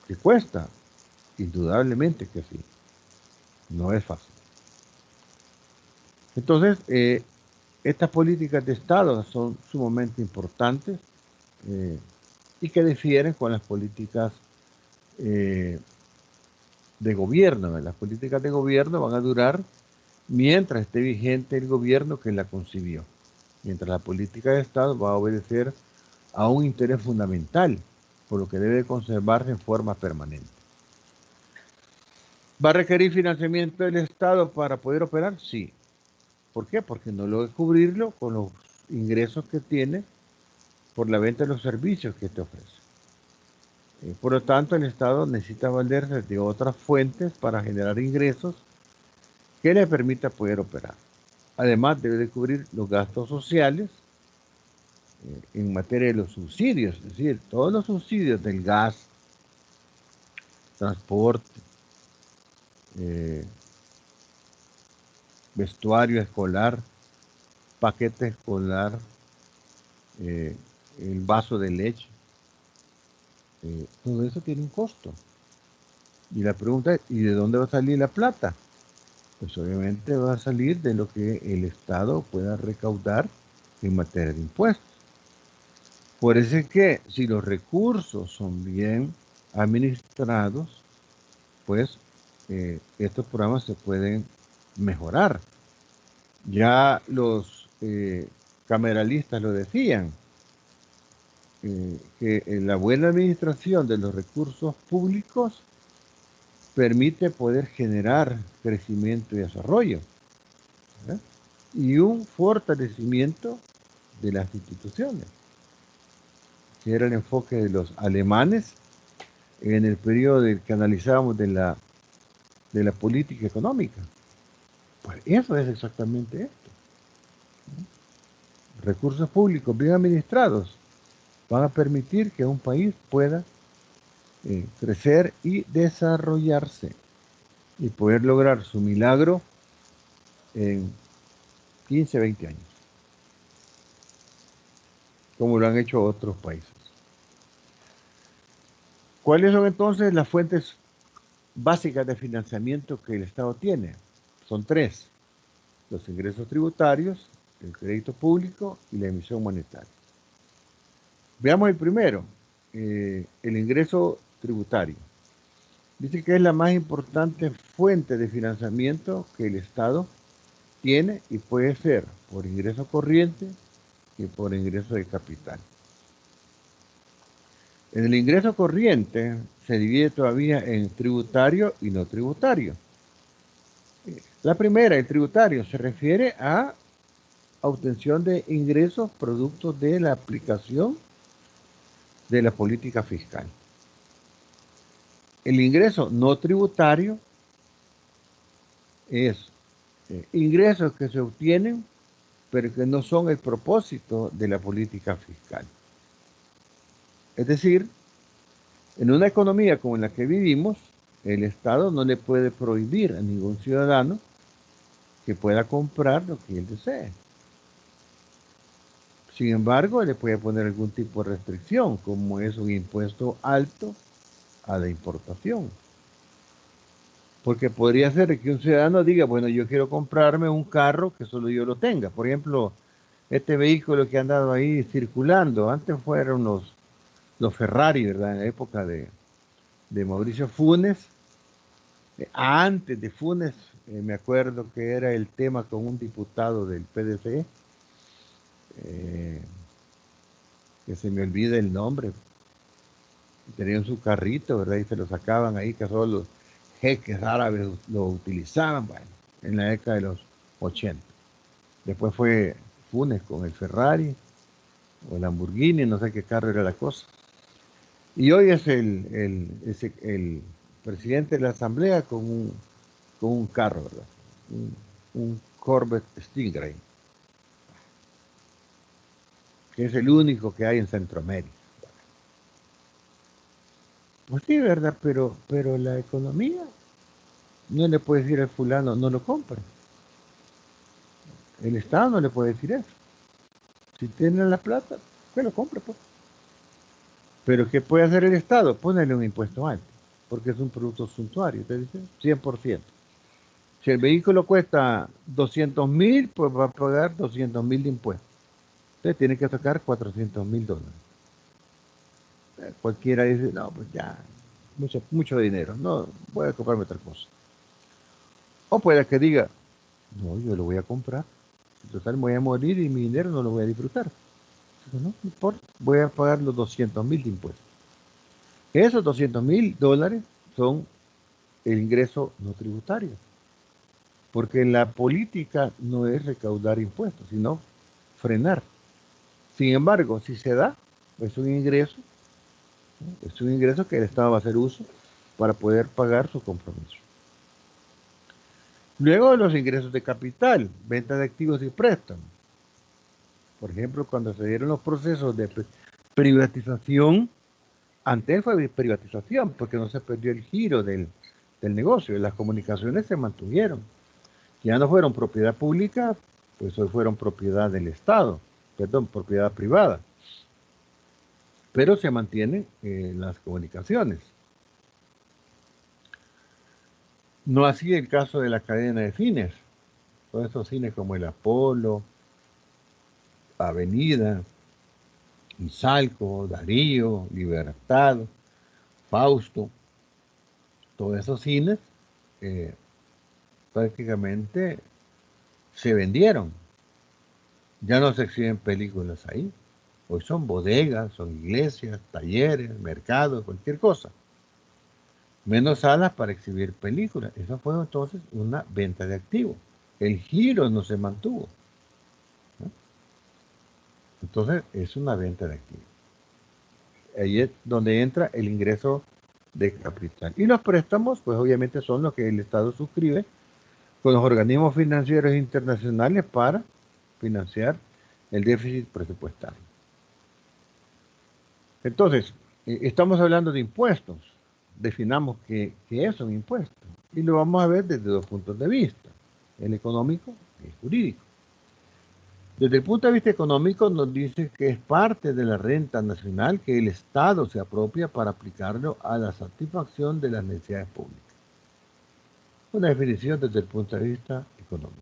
¿Qué cuesta? Indudablemente que sí. No es fácil. Entonces, estas políticas de Estado son sumamente importantes y que difieren con las políticas de gobierno. Las políticas de gobierno van a durar mientras esté vigente el gobierno que la concibió. Mientras la política de Estado va a obedecer a un interés fundamental, por lo que debe conservarse en forma permanente. ¿Va a requerir financiamiento del Estado para poder operar? Sí. ¿Por qué? Porque no logra cubrirlo con los ingresos que tiene por la venta de los servicios que te ofrece. Por lo tanto, el Estado necesita valerse de otras fuentes para generar ingresos que le permita poder operar. Además, debe de cubrir los gastos sociales en materia de los subsidios, es decir, todos los subsidios del gas, transporte, vestuario escolar, paquete escolar, el vaso de leche, todo eso tiene un costo. Y la pregunta es, ¿y de dónde va a salir la plata? Pues obviamente va a salir de lo que el Estado pueda recaudar en materia de impuestos. Por eso es que si los recursos son bien administrados, pues estos programas se pueden mejorar. Ya los cameralistas lo decían, que la buena administración de los recursos públicos permite poder generar crecimiento y desarrollo, ¿verdad? Y un fortalecimiento de las instituciones, que era el enfoque de los alemanes en el periodo que analizábamos de la política económica. Pues eso es exactamente esto. Recursos públicos bien administrados van a permitir que un país pueda crecer y desarrollarse y poder lograr su milagro en 15, 20 años, como lo han hecho otros países. ¿Cuáles son entonces las fuentes básicas de financiamiento que el Estado tiene? Son tres: los ingresos tributarios, el crédito público y la emisión monetaria. Veamos el primero, el ingreso tributario. Dice que es la más importante fuente de financiamiento que el Estado tiene y puede ser por ingreso corriente y por ingreso de capital. En el ingreso corriente se divide todavía en tributario y no tributario. La primera, el tributario, se refiere a obtención de ingresos producto de la aplicación de la política fiscal. El ingreso no tributario es ingresos que se obtienen pero que no son el propósito de la política fiscal. Es decir, en una economía como la que vivimos, el Estado no le puede prohibir a ningún ciudadano que pueda comprar lo que él desee. Sin embargo, le puede poner algún tipo de restricción, como es un impuesto alto a la importación. Porque podría ser que un ciudadano diga, bueno, yo quiero comprarme un carro que solo yo lo tenga. Por ejemplo, este vehículo que ha andado ahí circulando, antes fueron los Ferrari, ¿verdad? En la época de Mauricio Funes. Antes de Funes, me acuerdo que era el tema con un diputado del PDC, que se me olvida el nombre. Tenían su carrito, ¿verdad? Y se lo sacaban ahí, que solo los jeques árabes lo utilizaban, bueno, en la década de los 80. Después fue Funes con el Ferrari o el Lamborghini, no sé qué carro era la cosa. Y hoy es el presidente de la Asamblea con un carro, ¿verdad? Un Corvette Stingray, que es el único que hay en Centroamérica. Pues sí, ¿verdad? Pero la economía no le puede decir al fulano, no lo compre. El Estado no le puede decir eso. Si tiene la plata, que lo compre, pues. Pero ¿qué puede hacer el Estado? Ponerle un impuesto alto, porque es un producto suntuario, ¿te dice? 100%. Si el vehículo cuesta 200.000, pues va a pagar 200.000 de impuestos. Entonces tiene que sacar $400.000. Cualquiera dice, no, pues ya, mucho dinero, no, voy a comprarme otra cosa. O puede que diga, no, yo lo voy a comprar. En total me voy a morir y mi dinero no lo voy a disfrutar. Entonces, no importa, voy a pagar los 200.000 de impuestos. Esos $200.000 son el ingreso no tributario. Porque la política no es recaudar impuestos, sino frenar. Sin embargo, si se da, es un ingreso que el Estado va a hacer uso para poder pagar su compromiso. Luego los ingresos de capital, venta de activos y préstamos. Por ejemplo, cuando se dieron los procesos de privatización, antes fue privatización porque no se perdió el giro del negocio, las comunicaciones se mantuvieron. Ya no fueron propiedad pública, pues hoy fueron propiedad del Estado, perdón, propiedad privada. Pero se mantienen las comunicaciones. No así el caso de la cadena de cines. Todos estos cines como el Apolo, Avenida, Izalco, Darío, Libertad, Fausto, todos esos cines prácticamente se vendieron. Ya no se exhiben películas ahí. Hoy son bodegas, son iglesias, talleres, mercados, cualquier cosa. Menos salas para exhibir películas. Eso fue entonces una venta de activos. El giro no se mantuvo, ¿no? Entonces es una venta de activos. Ahí es donde entra el ingreso de capital. Y los préstamos, pues obviamente son los que el Estado suscribe con los organismos financieros internacionales para financiar el déficit presupuestario. Entonces, estamos hablando de impuestos. Definamos qué es un impuesto. Y lo vamos a ver desde dos puntos de vista, el económico y el jurídico. Desde el punto de vista económico nos dice que es parte de la renta nacional que el Estado se apropia para aplicarlo a la satisfacción de las necesidades públicas. Una definición desde el punto de vista económico.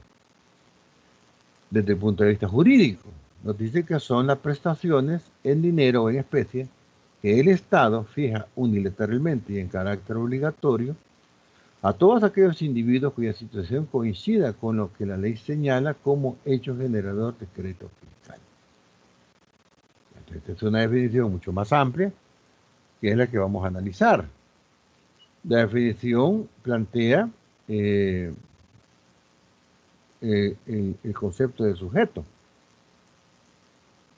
Desde el punto de vista jurídico, nos dice que son las prestaciones en dinero o en especie que el Estado fija unilateralmente y en carácter obligatorio a todos aquellos individuos cuya situación coincida con lo que la ley señala como hecho generador de crédito fiscal. Entonces, esta es una definición mucho más amplia, que es la que vamos a analizar. La definición plantea el concepto de sujeto.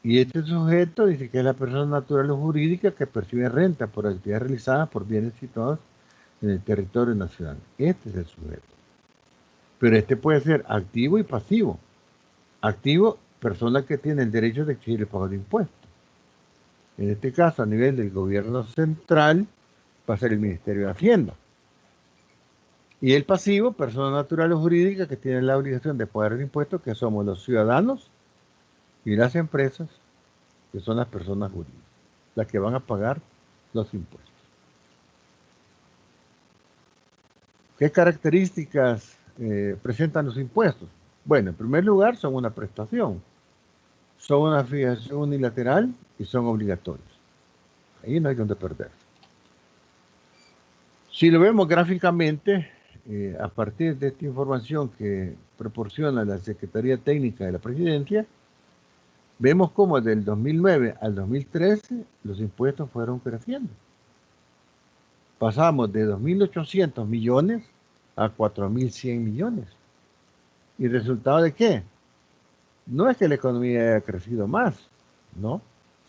Y este sujeto dice que es la persona natural o jurídica que percibe renta por actividades realizadas por bienes situados en el territorio nacional. Este es el sujeto. Pero este puede ser activo y pasivo. Activo, persona que tiene el derecho de exigir el pago de impuestos. En este caso, a nivel del gobierno central, va a ser el Ministerio de Hacienda. Y el pasivo, persona natural o jurídica que tiene la obligación de pagar el impuesto, que somos los ciudadanos y las empresas, que son las personas jurídicas, las que van a pagar los impuestos. ¿Qué características presentan los impuestos? Bueno, en primer lugar, son una prestación, son una fijación unilateral y son obligatorios. Ahí no hay donde perder. Si lo vemos gráficamente, a partir de esta información que proporciona la Secretaría Técnica de la Presidencia, vemos cómo del 2009 al 2013 los impuestos fueron creciendo. Pasamos de 2.800 millones a 4.100 millones. ¿Y resultado de qué? No es que la economía haya crecido más, no,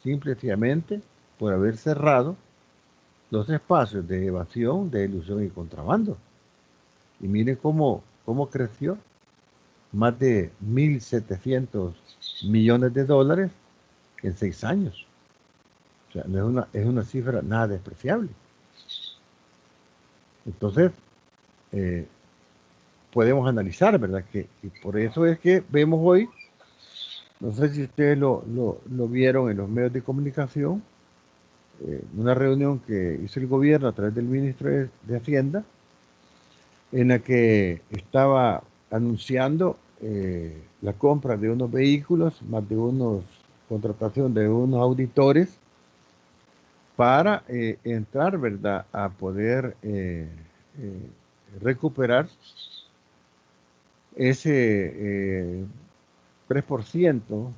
simplemente por haber cerrado los espacios de evasión, de ilusión y contrabando. Y miren cómo creció, más de 1.700 millones de dólares en 6 años. O sea, no es una cifra nada despreciable. Entonces, podemos analizar, ¿verdad? Y por eso es que vemos hoy, no sé si ustedes lo vieron en los medios de comunicación, una reunión que hizo el gobierno a través del ministro de Hacienda, en la que estaba anunciando la compra de unos vehículos, más de contratación de unos auditores para entrar, ¿verdad?, a poder recuperar ese 3%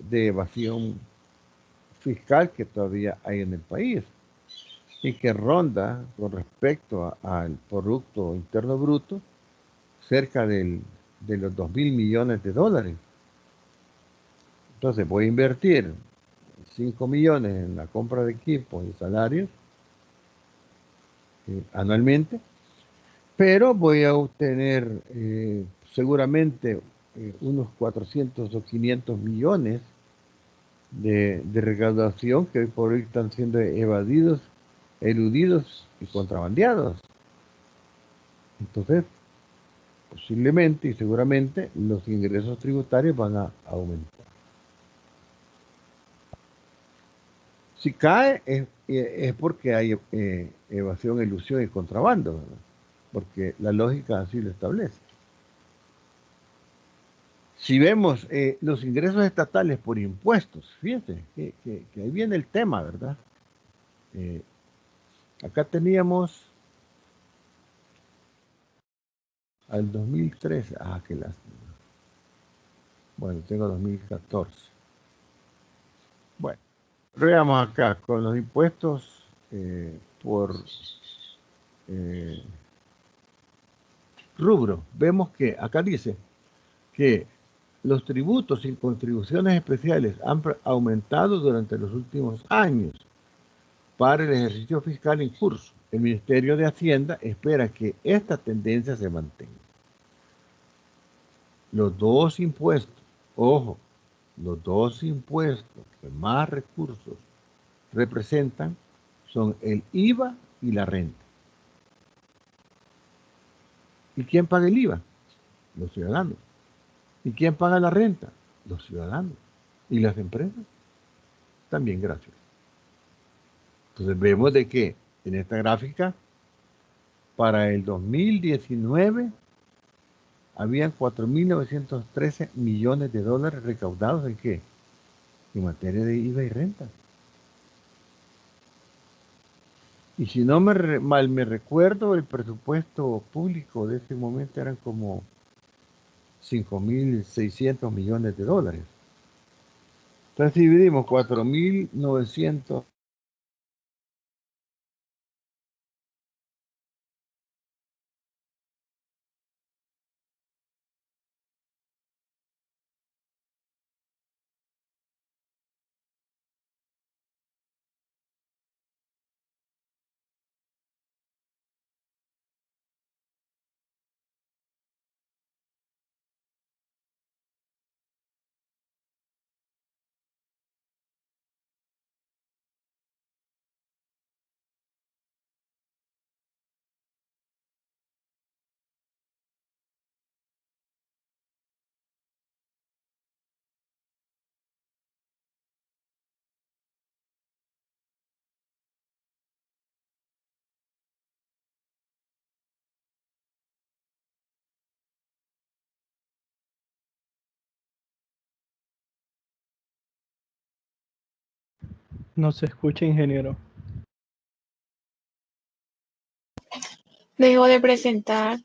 de evasión fiscal que todavía hay en el país y que ronda con respecto al Producto Interno Bruto cerca de los 2.000 millones de dólares. Entonces voy a invertir 5 millones en la compra de equipos y salarios anualmente, pero voy a obtener seguramente unos 400 o 500 millones de recaudación que hoy por hoy están siendo evadidos, eludidos y contrabandeados. Entonces, posiblemente y seguramente los ingresos tributarios van a aumentar. Si cae es porque hay evasión, ilusión y contrabando, ¿verdad? Porque la lógica así lo establece. Si vemos los ingresos estatales por impuestos, fíjense que ahí viene el tema, ¿verdad? Acá teníamos al 2013, qué lástima. Bueno, tengo 2014. Bueno, veamos acá con los impuestos por rubro. Vemos que acá dice que los tributos y contribuciones especiales han aumentado durante los últimos años para el ejercicio fiscal en curso. El Ministerio de Hacienda espera que esta tendencia se mantenga. Los dos impuestos, ojo, los dos impuestos que más recursos representan son el IVA y la renta. ¿Y quién paga el IVA? Los ciudadanos. ¿Y quién paga la renta? Los ciudadanos. ¿Y las empresas? También gracias. Entonces vemos de que en esta gráfica, para el 2019, habían 4.913 millones de dólares recaudados ¿en qué? En materia de IVA y renta. Y si no mal me recuerdo, el presupuesto público de ese momento eran como 5.600 millones de dólares. Entonces dividimos 4.900. No se escucha, ingeniero. Dejo de presentar.